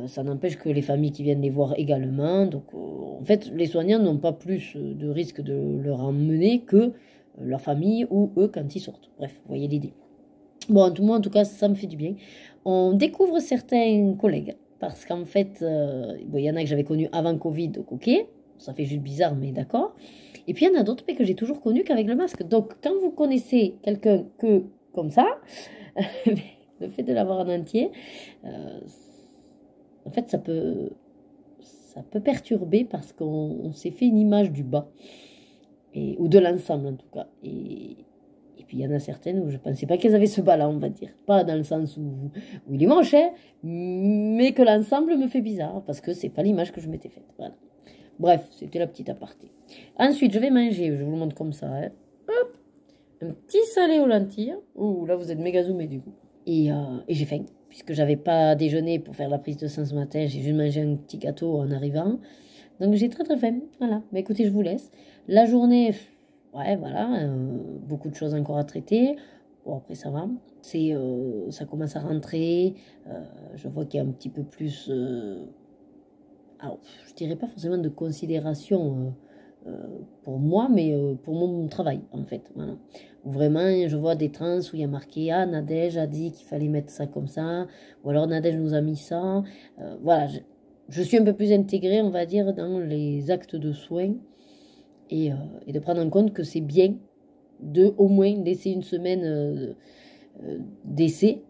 ça n'empêche que les familles qui viennent les voir également. Donc, en fait, les soignants n'ont pas plus de risque de leur emmener que leur famille ou eux quand ils sortent. Bref, vous voyez l'idée. Bon, moi, en tout cas, ça me fait du bien. On découvre certains collègues parce qu'en fait, il y en a que j'avais connus avant Covid, donc ok, ça fait juste bizarre, mais d'accord. Et puis, il y en a d'autres que j'ai toujours connus qu'avec le masque. Donc, quand vous connaissez quelqu'un comme ça, le fait de l'avoir en entier, en fait, ça peut perturber parce qu'on s'est fait une image du bas. Ou de l'ensemble en tout cas. Et puis il y en a certaines où je ne pensais pas qu'elles avaient ce bas-là, on va dire. Pas dans le sens où il est moche, hein, mais que l'ensemble me fait bizarre, parce que c'est pas l'image que je m'étais faite. Voilà. Bref, c'était la petite aparté. Ensuite, je vais manger, je vous le montre comme ça. Hein. Hop, un petit salé aux lentilles. Ouh, là vous êtes méga zoomé du coup. Et j'ai faim, puisque j'avais pas déjeuné pour faire la prise de sang ce matin. J'ai juste mangé un petit gâteau en arrivant. Donc j'ai très très faim. Voilà. Mais écoutez, je vous laisse. La journée, ouais, voilà, beaucoup de choses encore à traiter. Bon, après ça va. Ça commence à rentrer. Je vois qu'il y a un petit peu plus... alors, je dirais pas forcément de considération pour moi, mais pour mon travail, en fait. Voilà. Où vraiment, je vois des trans où il y a marqué « Ah, Nadège a dit qu'il fallait mettre ça comme ça. » Ou alors « Nadège nous a mis ça. » Voilà, je suis un peu plus intégrée, on va dire, dans les actes de soins. Et de prendre en compte que c'est bien de au moins laisser une semaine d'essai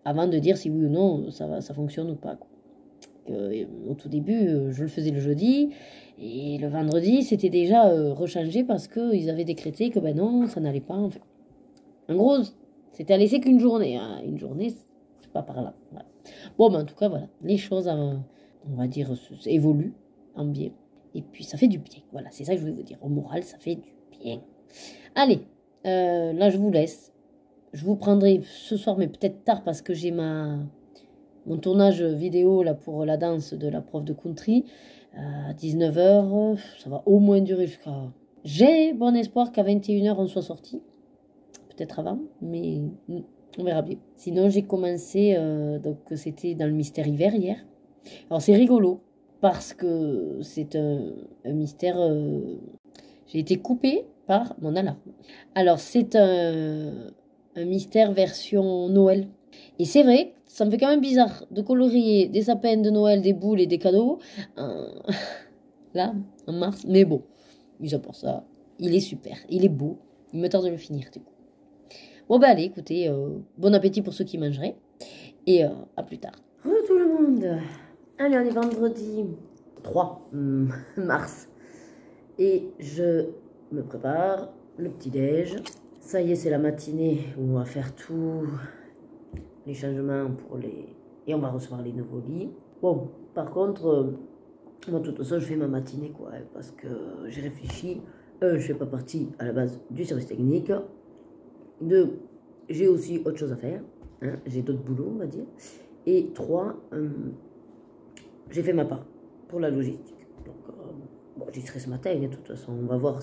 avant de dire si oui ou non ça fonctionne ou pas. Au tout début, je le faisais le jeudi et le vendredi, c'était déjà rechangé parce qu'ils avaient décrété que non, ça n'allait pas. En gros, c'était à laisser qu'une journée. Hein. Une journée, c'est pas par là. Voilà. Bon, en tout cas, voilà. Les choses, on va dire, évoluent en bien. Et puis, ça fait du bien. Voilà, c'est ça que je voulais vous dire. Au moral, ça fait du bien. Allez, là, je vous laisse. Je vous prendrai ce soir, mais peut-être tard, parce que j'ai mon tournage vidéo là, pour la danse de la prof de country. À 19h, ça va au moins durer jusqu'à... J'ai bon espoir qu'à 21h, on soit sorti. peut-être avant, mais on verra bien. Sinon, j'ai commencé, donc c'était dans le mystère hiver hier. Alors, c'est rigolo, parce que c'est un mystère... j'ai été coupée par mon alarme. Alors, c'est un mystère version Noël. Et c'est vrai, ça me fait quand même bizarre de colorier des sapins de Noël, des boules et des cadeaux. Là, en mars. Mais bon, mis à part ça, il est super. Il est beau. Il me tarde de le finir, du coup. Bon, bah allez, écoutez, bon appétit pour ceux qui mangeraient. Et à plus tard. Bonjour tout le monde. Allez, on est vendredi 3 mars. Et je me prépare le petit-déj. Ça y est, c'est la matinée où on va faire tous les changements pour les... Et on va recevoir les nouveaux lits. Bon, par contre, moi, de toute façon, je fais ma matinée, quoi. Parce que j'ai réfléchi. Je ne fais pas partie, à la base, du service technique. 2, j'ai aussi autre chose à faire. Hein, j'ai d'autres boulots, on va dire. Et 3, j'ai fait ma part pour la logistique. Donc, bon, j'y serai ce matin, de toute façon. On va voir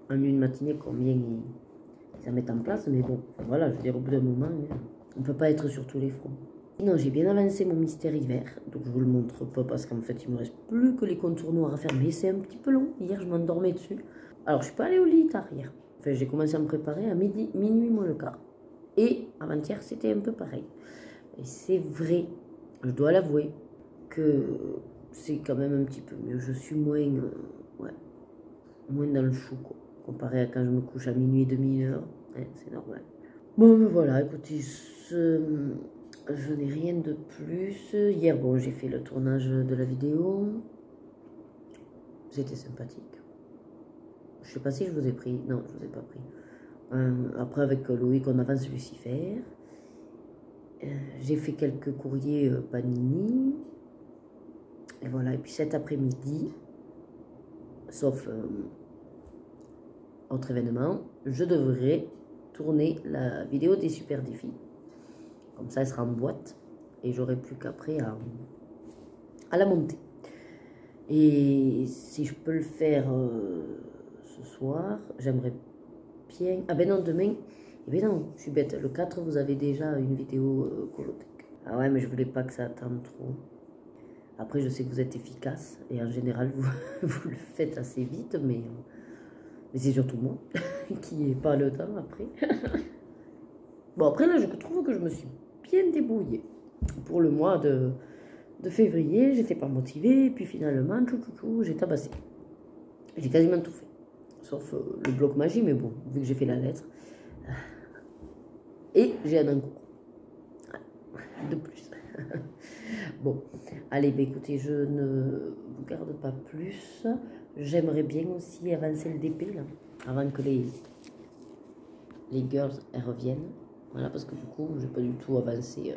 en une matinée combien ils en mettent en place. Mais bon, voilà, je veux dire, au bout d'un moment, on ne peut pas être sur tous les fronts. Non, j'ai bien avancé mon mystère hiver. Donc, je ne vous le montre pas parce qu'en fait, il me reste plus que les contours noirs à faire. Mais c'est un petit peu long. Hier, je m'endormais dessus. Alors, je suis pas allée au lit tard hier. Enfin, j'ai commencé à me préparer à minuit moins le quart. Et avant-hier, c'était un peu pareil. Et c'est vrai, je dois l'avouer, que c'est quand même un petit peu mieux. Je suis moins dans le chou, quoi. Comparé à quand je me couche à minuit et demi, 1h. Hein, c'est normal. Bon, mais voilà, écoutez, je n'ai rien de plus. Hier, bon, j'ai fait le tournage de la vidéo. C'était sympathique. Je sais pas si je vous ai pris. Non, je vous ai pas pris. Après, avec Loïc, on avance Lucifer. J'ai fait quelques courriers Panini. Et voilà. Et puis cet après-midi, sauf autre événement, je devrais tourner la vidéo des super défis. Comme ça, elle sera en boîte. Et j'aurai plus qu'après à la monter. Et si je peux le faire ce soir, j'aimerais bien... Ah ben non, demain... Eh ben non, je suis bête. Le 4, vous avez déjà une vidéo Colothèque. Ah ouais, mais je voulais pas que ça attende trop. Après, je sais que vous êtes efficace. Et en général, vous le faites assez vite. Mais c'est surtout moi qui n'ai pas le temps après. Bon, après, là, je trouve que je me suis bien débrouillée. Pour le mois de février, j'étais pas motivée. Et puis finalement, j'ai tabassé. J'ai quasiment tout fait. Sauf le bloc magie, mais bon, vu que j'ai fait la lettre. Et j'ai un encours. De plus. Bon, allez, bah, écoutez, je ne vous garde pas plus. J'aimerais bien aussi avancer le DP, là, avant que les girls elles reviennent. Voilà, parce que du coup, j'ai pas du tout avancé.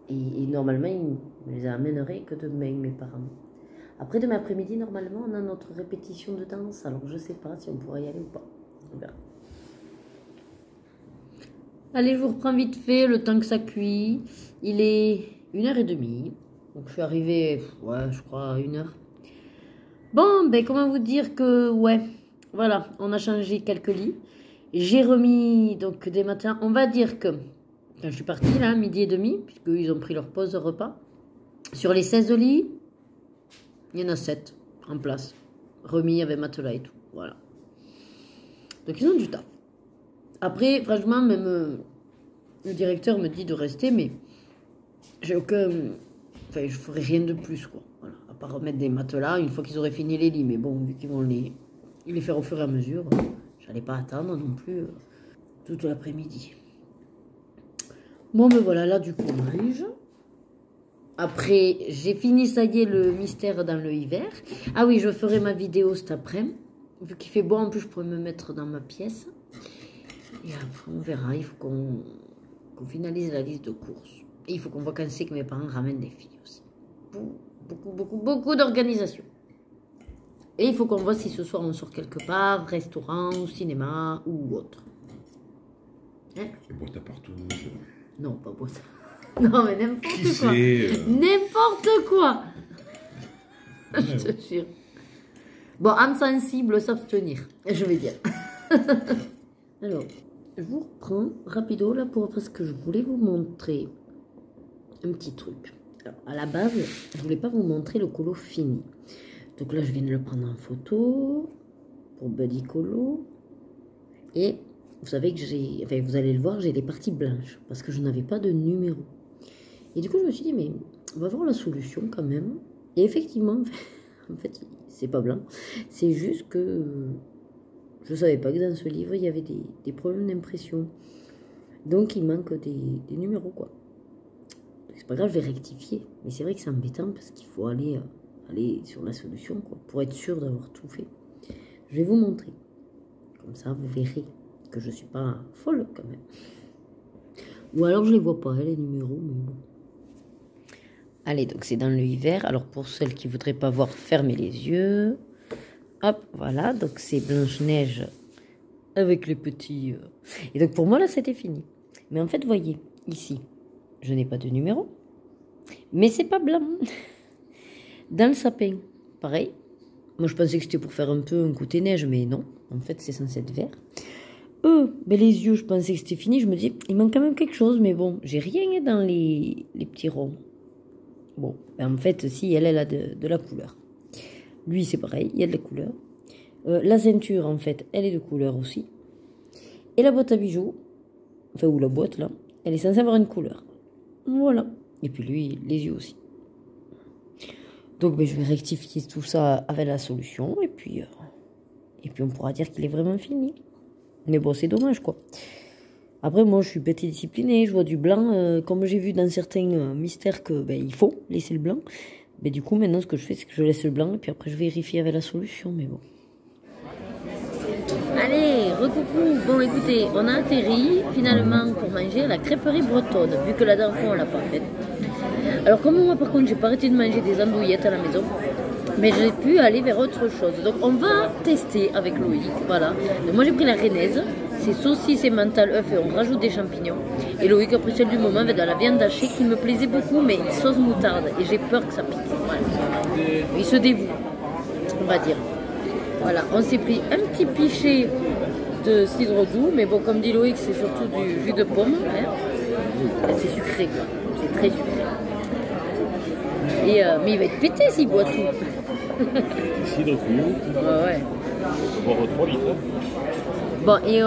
Et normalement, ils me les amèneraient que demain, mes parents. Après, demain après-midi, normalement, on a notre répétition de danse. Alors, je sais pas si on pourra y aller ou pas. On verra. Allez, je vous reprends vite fait le temps que ça cuit. Il est 1h30. Donc, je suis arrivée, ouais, je crois, à 1h. Bon, ben, comment vous dire que, ouais, voilà, on a changé quelques lits. J'ai remis, donc, des matins, on va dire que, quand je suis partie, là, 12h30, puisqu'ils ont pris leur pause de repas, sur les 16 lits, il y en a 7 en place. Remis avec matelas et tout. Voilà. Donc, ils ont du taf. Après, franchement, même le directeur me dit de rester, mais j'ai aucun... Enfin, je ferai rien de plus, quoi. Voilà. À part remettre des matelas une fois qu'ils auraient fini les lits. Mais bon, vu qu'ils vont les faire au fur et à mesure, j'allais pas attendre non plus toute l'après-midi. Bon, ben voilà, là, du coup, on mange. Après, j'ai fini, ça y est, le mystère dans le hiver. Ah oui, je ferai ma vidéo cet après-midi. Vu qu'il fait beau, en plus, je pourrais me mettre dans ma pièce. Et après, on verra. Il faut qu'on finalise la liste de courses. Et il faut qu'on voit quand c'est que mes parents ramènent des filles aussi. Beaucoup d'organisation. Et il faut qu'on voit si ce soir on sort quelque part, restaurant, cinéma ou autre. Hein? C'est boîte à partout. Non, pas boîte. Non, mais n'importe quoi. N'importe quoi. Je te jure. Bon, âme sensible, s'abstenir, je vais dire. Alors, je vous reprends rapido là parce que je voulais vous montrer un petit truc. Alors, à la base, je voulais pas vous montrer le colo fini. Donc là, je viens de le prendre en photo pour Buddy Colo. Et vous savez que vous allez le voir, j'ai des parties blanches parce que je n'avais pas de numéro. Et du coup, je me suis dit, mais on va voir la solution quand même. Et effectivement, en fait, c'est pas blanc. C'est juste que je savais pas que dans ce livre, il y avait des problèmes d'impression. Donc, il manque des numéros, quoi. C'est pas grave, je vais rectifier. Mais c'est vrai que c'est embêtant parce qu'il faut aller sur la solution, quoi, pour être sûr d'avoir tout fait. Je vais vous montrer. Comme ça, vous verrez que je suis pas folle, quand même. Ou alors, je les vois pas, les numéros, mais bon. Allez, donc c'est dans le hiver. Alors, pour celles qui voudraient pas voir, fermez les yeux. Hop, voilà. Donc, c'est Blanche-Neige avec les petits... Et donc, pour moi, là, c'était fini. Mais en fait, voyez, ici, je n'ai pas de numéro. Mais c'est pas blanc. Dans le sapin, pareil. Moi, je pensais que c'était pour faire un peu un côté neige, mais non. En fait, c'est censé être vert. Ben, les yeux, je pensais que c'était fini. Je me dis, il manque quand même quelque chose. Mais bon, j'ai rien dans les petits ronds. Bon, ben en fait, si, elle a de la couleur. Lui, c'est pareil, il y a de la couleur. La ceinture, en fait, elle est de couleur aussi. Et la boîte à bijoux, enfin, ou la boîte, là, elle est censée avoir une couleur. Voilà. Et puis lui, les yeux aussi. Donc, ben, je vais rectifier tout ça avec la solution. Et puis on pourra dire qu'il est vraiment fini. Mais bon, c'est dommage, quoi. Après, moi, je suis bête et disciplinée. Je vois du blanc. Comme j'ai vu dans certains mystères que ben, il faut laisser le blanc. Mais du coup, maintenant, ce que je fais, c'est que je laisse le blanc. Et puis après, je vérifie avec la solution. Mais bon. Allez, recoucou. Bon, écoutez, on a atterri finalement pour manger à la crêperie bretonne. Vu que la dernière fois, on l'a pas faite. Alors, comme moi, par contre, j'ai pas arrêté de manger des andouillettes à la maison. Mais j'ai pu aller vers autre chose. Donc, on va tester avec Loïc. Voilà. Donc, moi, j'ai pris la rennaise. C'est saucisse et mental œuf et on rajoute des champignons. Et Loïc a pris celle du moment avec de la viande hachée qui me plaisait beaucoup, mais sauce moutarde. Et j'ai peur que ça pique. Voilà. Il se dévoue, on va dire. Voilà, on s'est pris un petit pichet de cidre doux, mais bon, comme dit Loïc, c'est surtout du jus de pomme. Hein. C'est sucré, quoi. C'est très sucré. Et, mais il va être pété s'il boit tout. Cidre doux. Ouais. Boire 3 litres. Bon, et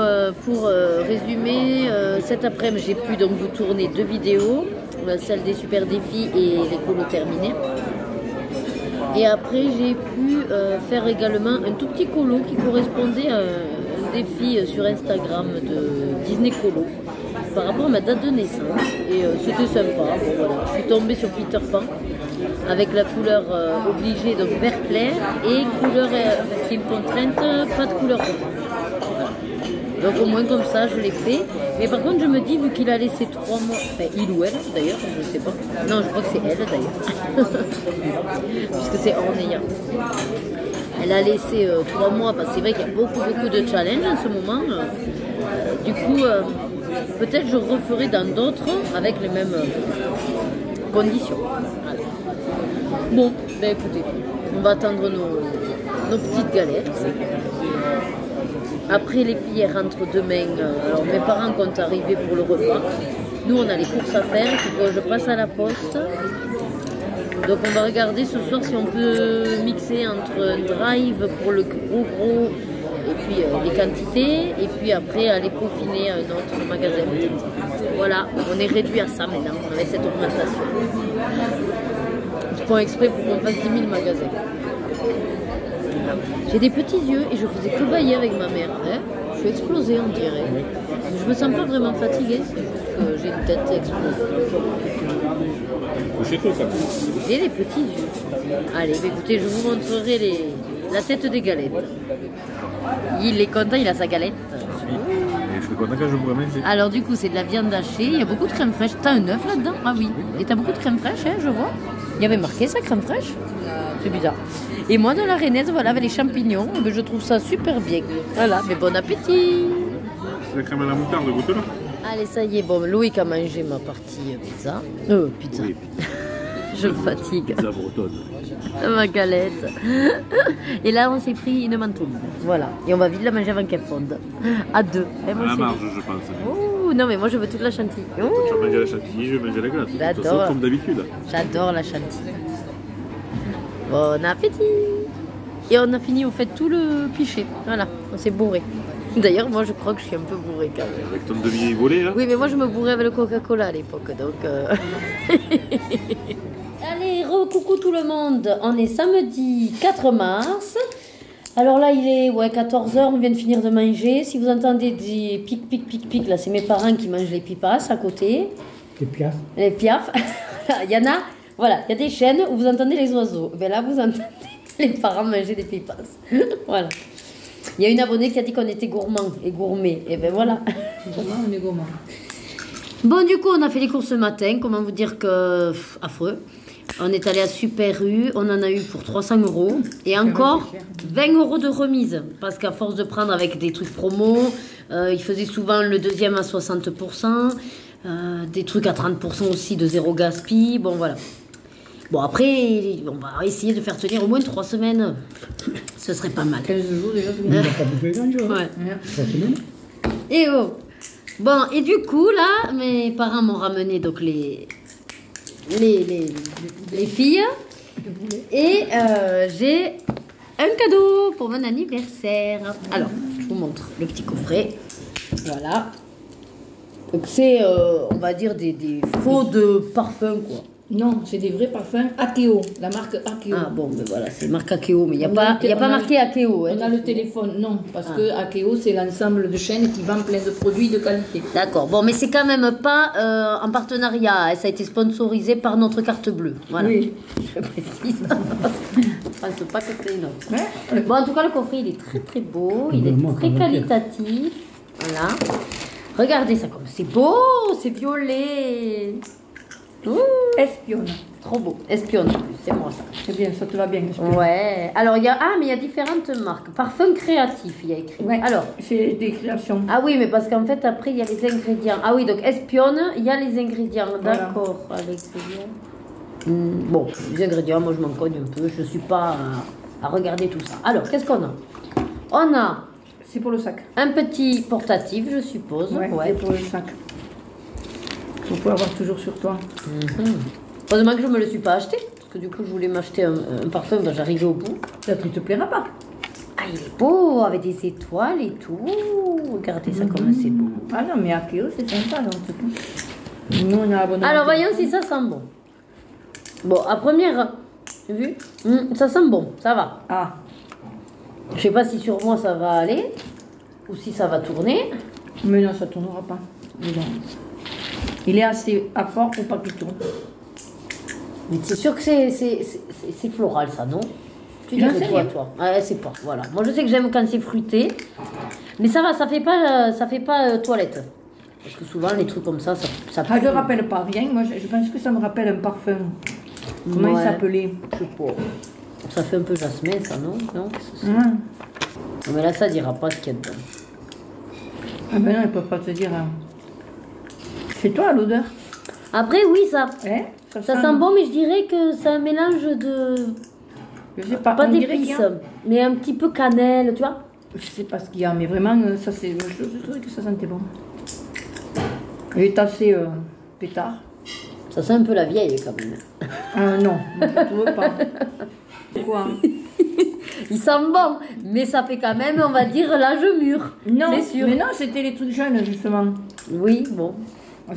pour résumer, cet après-midi, j'ai pu donc vous tourner 2 vidéos, celle des super défis et les colos terminés. Et après, j'ai pu faire également un tout petit colo qui correspondait à un défi sur Instagram de Disney Colo par rapport à ma date de naissance. Et c'était sympa. Bon, voilà. Je suis tombée sur Peter Pan avec la couleur obligée, donc vert clair, et couleur, parce qu'il y a une contrainte, pas de couleur rouge. Donc au moins comme ça, je l'ai fait. Mais par contre, je me dis, vu qu'il a laissé 3 mois, enfin il ou elle d'ailleurs, je ne sais pas. Non, je crois que c'est elle d'ailleurs. Puisque c'est Orneya. Elle a laissé 3 mois, parce que c'est vrai qu'il y a beaucoup de challenges en ce moment. Du coup, peut-être je referai dans d'autres avec les mêmes conditions. Voilà. Bon, ben écoutez, on va attendre nos petites galettes. Après, les filles rentrent demain. Alors, mes parents comptent arriver pour le repas. Nous, on a les courses à faire. Il faut que je passe à la poste. Donc, on va regarder ce soir si on peut mixer entre un drive pour le gros et puis les quantités. Et puis après, aller peaufiner à un autre magasin. Voilà, on est réduit à ça maintenant avec cette augmentation. Ils font exprès pour qu'on fasse 10 000 magasins. J'ai des petits yeux et je faisais que bailler avec ma mère. Hein, je suis explosée, on dirait. Je me sens pas vraiment fatiguée, c'est juste que j'ai une tête explosée. Couchez-toi, ça. J'ai des petits yeux. Allez, bah écoutez, je vous montrerai la tête des galettes. Il est content, il a sa galette. Et je suis content que je vous ramène. Alors du coup, c'est de la viande hachée. Il y a beaucoup de crème fraîche. T'as un œuf là-dedans? Ah oui. Et t'as beaucoup de crème fraîche, hein, je vois. Il y avait marqué ça, crème fraîche. C'est bizarre. Et moi, de la rennaise, voilà, avec les champignons, je trouve ça super bien. Voilà, mais bon appétit. C'est la crème à la moutarde, goûte-la. Allez, ça y est, bon, Loïc a mangé ma partie pizza. Pizza. Oui. Je me fatigue. Pizza bretonne. Ma galette. Et là, on s'est pris une mantoline. Voilà. Et on va vite la manger avant qu'elle fonde. À deux. À la marge, je pense. Ouh, non, mais moi, je veux toute la chantilly. Tu vas manger la chantilly, je vais manger la glace. De toute façon, J'adore. comme d'habitude. J'adore la chantilly. Bon appétit. Et on a fini, au fait, tout le pichet. Voilà, on s'est bourré. D'ailleurs, moi, je crois que je suis un peu bourrée quand même. Avec ton demi-volé, là. Oui, mais moi, je me bourrais avec le Coca-Cola à l'époque, donc... Allez, coucou tout le monde. On est samedi 4 mars. Alors là, il est 14 h, on vient de finir de manger. Si vous entendez des pic, là, c'est mes parents qui mangent les pipas à côté. Les piafs. Les piafs. Il y en a, voilà, il y a des chaînes où vous entendez les oiseaux. Ben là, vous entendez les parents manger des pipas. Voilà. Il y a une abonnée qui a dit qu'on était gourmands et gourmets. Et ben voilà. On est gourmand. Bon, du coup, on a fait les courses ce matin. Comment vous dire que... affreux. On est allé à Super U. On en a eu pour 300 €. Et encore 20 € de remise. Parce qu'à force de prendre avec des trucs promo, ils faisaient souvent le deuxième à 60%. Des trucs à 30% aussi de zéro gaspi. Bon, voilà. Bon, après, on va essayer de faire tenir au moins 3 semaines. Ce serait pas mal. 15 jours déjà, on n'a pas bouffé grand-chose. Ouais. 3 semaines. Et oh. Bon, et du coup, là, mes parents m'ont ramené donc les filles. Et j'ai un cadeau pour mon anniversaire. Alors, je vous montre le petit coffret. Voilà. Donc, c'est, on va dire, des faux de parfum, quoi. Non, c'est des vrais parfums Akeo, la marque Akeo. Ah bon, ben voilà, c'est marque Akeo, mais il n'y a On pas, a- y a pas on a- marqué Akeo. On a le téléphone, non, parce Ah. que Akeo, c'est l'ensemble de chaînes qui vend plein de produits de qualité. D'accord, bon, mais c'est quand même pas en partenariat, hein. Ça a été sponsorisé par notre carte bleue. Voilà. Oui. Je précise. Je pense pas que c'est une autre. Ouais. Bon, en tout cas, le coffret, il est très très beau, il est Vraiment, très quand même. qualitatif. Voilà. Regardez ça comme c'est beau, c'est violet. Ouh, Espionne. trop beau. Espionne en plus, c'est moi ça. C'est bien, ça te va bien. Espionne. Ouais. Alors, il y a mais il y a différentes marques. Parfum créatif, il y a écrit. Ouais. Alors, C'est des créations. ah oui, mais parce qu'en fait, après, il y a les ingrédients. Ah oui, donc espionne, il y a les ingrédients. Voilà. D'accord, avec ces bon, les ingrédients, moi, je m'en cogne un peu. Je ne suis pas à regarder tout ça. Alors, qu'est-ce qu'on a? On a C'est pour le sac. un petit portatif, je suppose. Ouais, Ouais. c'est pour le sac. Faut pouvoir avoir toujours sur toi. Mhm. Heureusement que je ne me le suis pas acheté. Parce que du coup, je voulais m'acheter un parfum, ben, j'arrivais au bout. Ça ne te plaira pas. Ah, il est beau, avec des étoiles et tout. Regardez ça comme c'est beau. Ah non, mais Akeo, c'est sympa, donc c'est tout. Nous, on a abonné. Alors, voyons si ça sent bon. Bon, à première vue, ça sent bon, ça va. Ah, Je sais pas si sur moi ça va aller ou si ça va tourner. mais non, ça ne tournera pas. Dedans. Il est assez à fort pour pas qu'il tourne. Mais c'est sûr que c'est floral ça, non? Tu J'en dirais sais quoi, rien. toi? Ah, c'est pas, voilà. Moi je sais que j'aime quand c'est fruité. Mais ça va, ça fait pas toilette. Parce que souvent les trucs comme ça Ah, je pue. ne rappelle pas rien. Moi, je pense que ça me rappelle un parfum. Comment il Ouais. s'appelait? Je sais pas. Ça fait un peu jasmin ça, non? Non, Ah. Non, mais là ça dira pas ce qu'il y a dedans. Ah ben non, ils ne peuvent pas te dire. Hein. C'est toi l'odeur. Après oui ça. Hein? Ça sent bon, mais je dirais que c'est un mélange de... Je sais pas. Pas on dirait d'épices, qu'il y a- mais un petit peu cannelle, tu vois. Je sais pas ce qu'il y a, mais vraiment, ça c'est. Je trouvais que ça sentait bon. Il est assez pétard. Ça sent un peu la vieille quand même. Ah non, je ne trouve pas. Quoi? Il sent bon, mais ça fait quand même, on va dire, l'âge mûr. Non, C'est sûr. mais non, c'était les trucs jeunes justement. Oui, bon.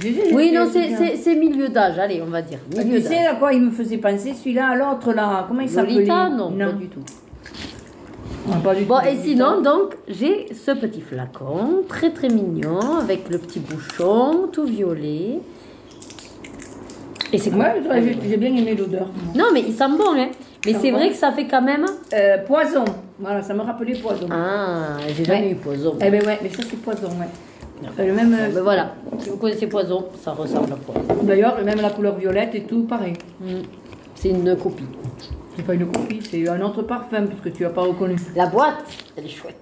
J'ai Oui, non, les trucs jeunes. c'est milieu d'âge, allez, on va dire. Milieu Tu sais d'âge. à quoi il me faisait penser celui-là, l'autre là, comment il s'appelait? Lolita, non, pas du tout. Non, pas du Bon, tout. et sinon, donc, j'ai ce petit flacon, très très mignon, avec le petit bouchon, tout violet. Et c'est quoi? Ouais, j'ai bien aimé l'odeur. Non, mais il sent bon, hein. Mais Ça c'est va. vrai que ça fait quand même... Poison. Voilà, ça me rappelait poison. Ah, j'ai jamais Ouais. eu poison. Eh ben ouais, mais ça c'est poison, ouais. C'est le même. Bon, ben voilà, si vous connaissez poison, ça ressemble à poison. D'ailleurs, même la couleur violette et tout, pareil. C'est une copie. C'est pas une copie, c'est un autre parfum parce que tu as pas reconnu. La boîte, elle est chouette.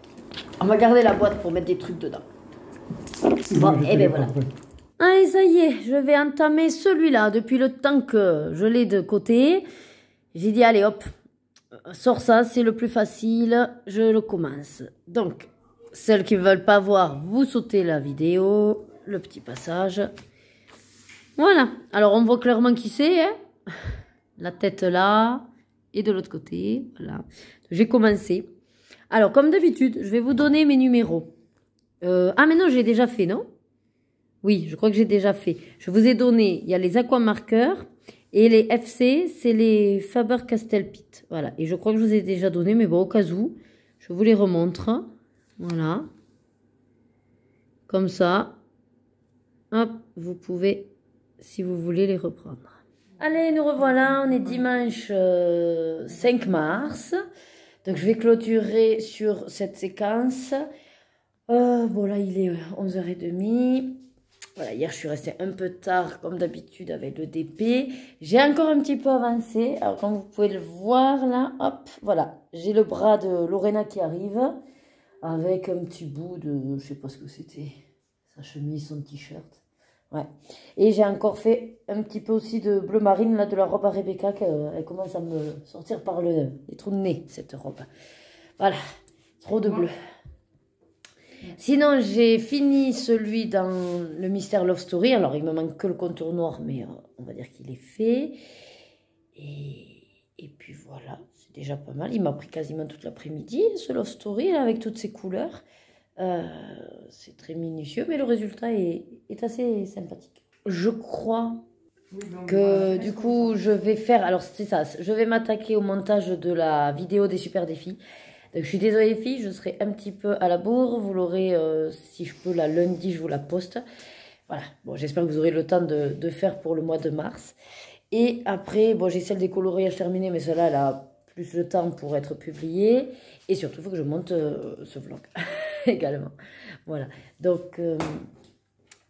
On va garder la boîte pour mettre des trucs dedans. Bon, Moi, je et fais ben les voilà. parfums. Allez, ça y est, je vais entamer celui-là. Depuis le temps que je l'ai de côté, j'ai dit, allez, hop, sors ça, c'est le plus facile, je le commence. Donc, celles qui ne veulent pas voir, vous sautez la vidéo, le petit passage. Voilà, alors on voit clairement qui c'est, hein. La tête là, et de l'autre côté, voilà. J'ai commencé. Alors, comme d'habitude, je vais vous donner mes numéros. Ah, mais non, j'ai déjà fait, non? Oui, je crois que j'ai déjà fait. Je vous ai donné, il y a les aquamarqueurs et les FC, c'est les Faber-Castell-Pitt. Voilà, et je crois que je vous ai déjà donné, mais bon, au cas où, je vous les remontre. Voilà. Comme ça. Hop, vous pouvez, si vous voulez, les reprendre. Allez, nous revoilà, on est dimanche 5 mars. Donc, je vais clôturer sur cette séquence. Bon, là, il est 11h30. Voilà, hier, je suis restée un peu tard, comme d'habitude, avec le DP. J'ai encore un petit peu avancé. Alors, comme vous pouvez le voir, là, hop, voilà. J'ai le bras de Lorena qui arrive, avec un petit bout de, je sais pas ce que c'était, sa chemise, son t-shirt. Ouais. Et j'ai encore fait un petit peu aussi de bleu marine, là, de la robe à Rebecca, qu'elle commence à me sortir par les trous de nez, cette robe. Voilà, trop de bleu. Sinon, j'ai fini celui dans le Mystère Love Story. Alors, il me manque que le contour noir, mais on va dire qu'il est fait. Et puis voilà, c'est déjà pas mal. Il m'a pris quasiment toute l'après-midi, ce Love Story, là, avec toutes ces couleurs. C'est très minutieux, mais le résultat est assez sympathique. Je crois que du coup, je vais faire... Alors, c'est ça, je vais m'attaquer au montage de la vidéo des super défis. Donc, je suis désolée les filles, je serai un petit peu à la bourre. Vous l'aurez, si je peux, la lundi, je vous la poste. Voilà, bon, j'espère que vous aurez le temps de faire pour le mois de mars. Et après, bon, j'ai celle des coloriages terminée, mais celle-là, elle a plus le temps pour être publiée. Et surtout, il faut que je monte ce vlog également. Voilà, donc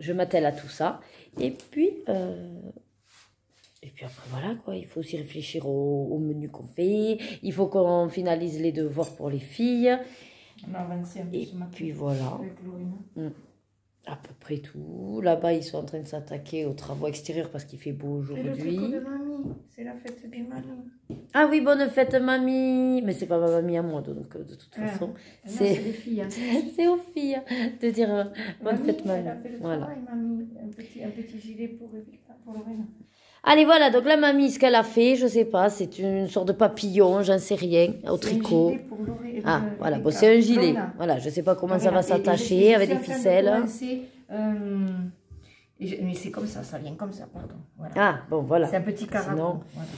je m'attelle à tout ça. Et puis après, voilà quoi, il faut aussi réfléchir au menu qu'on fait. Il faut qu'on finalise les devoirs pour les filles. On a avancé un peu et puis voilà. À peu près tout. Là-bas, ils sont en train de s'attaquer aux travaux extérieurs parce qu'il fait beau aujourd'hui. Et le tricot de mamie, c'est la fête des mamies. Ah oui, bonne fête mamie. Mais c'est pas ma mamie à moi, donc de toute façon. C'est les filles. Hein. C'est aux filles de dire bonne fête mamie. Elle a fait le travail, mamie. Un petit gilet pour Lorena. Allez, voilà, donc la mamie, ce qu'elle a fait, je sais pas, c'est une sorte de papillon, j'en sais rien, au tricot. Un gilet pour Lorena. Ah, voilà, bon, c'est un gilet. Voilà, je sais pas comment ça va s'attacher avec des ficelles. Mais c'est comme ça vient comme ça, pardon. Voilà. Ah, bon, voilà. C'est un petit caraco. Sinon, voilà.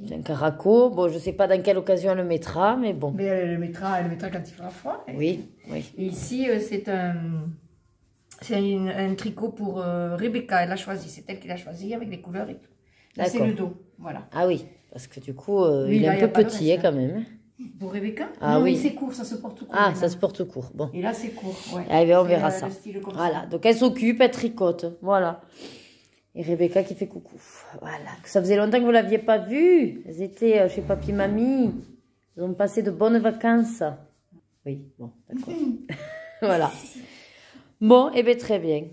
C'est un caraco. Bon, je sais pas dans quelle occasion elle le mettra, mais bon. Mais elle le mettra quand il fera froid. Oui, oui. Et ici, c'est un tricot pour Rebecca. Elle a choisi, c'est elle qui l'a choisi avec les couleurs et tout. C'est le dos, voilà. Ah oui, parce que du coup, il est un peu petit quand même. Pour Rebecca? Ah non, oui. mais c'est court, ça se porte court. Ah, ça se porte court, bon. Et là, c'est court, ouais. Ah, bien, on verra ça. Voilà, donc elle s'occupe, elle tricote, voilà. Et Rebecca qui fait coucou. Voilà, ça faisait longtemps que vous ne l'aviez pas vue. Elles étaient chez papy, mamie. Ils ont passé de bonnes vacances. Oui, bon, d'accord. Voilà. Bon, et bien très bien.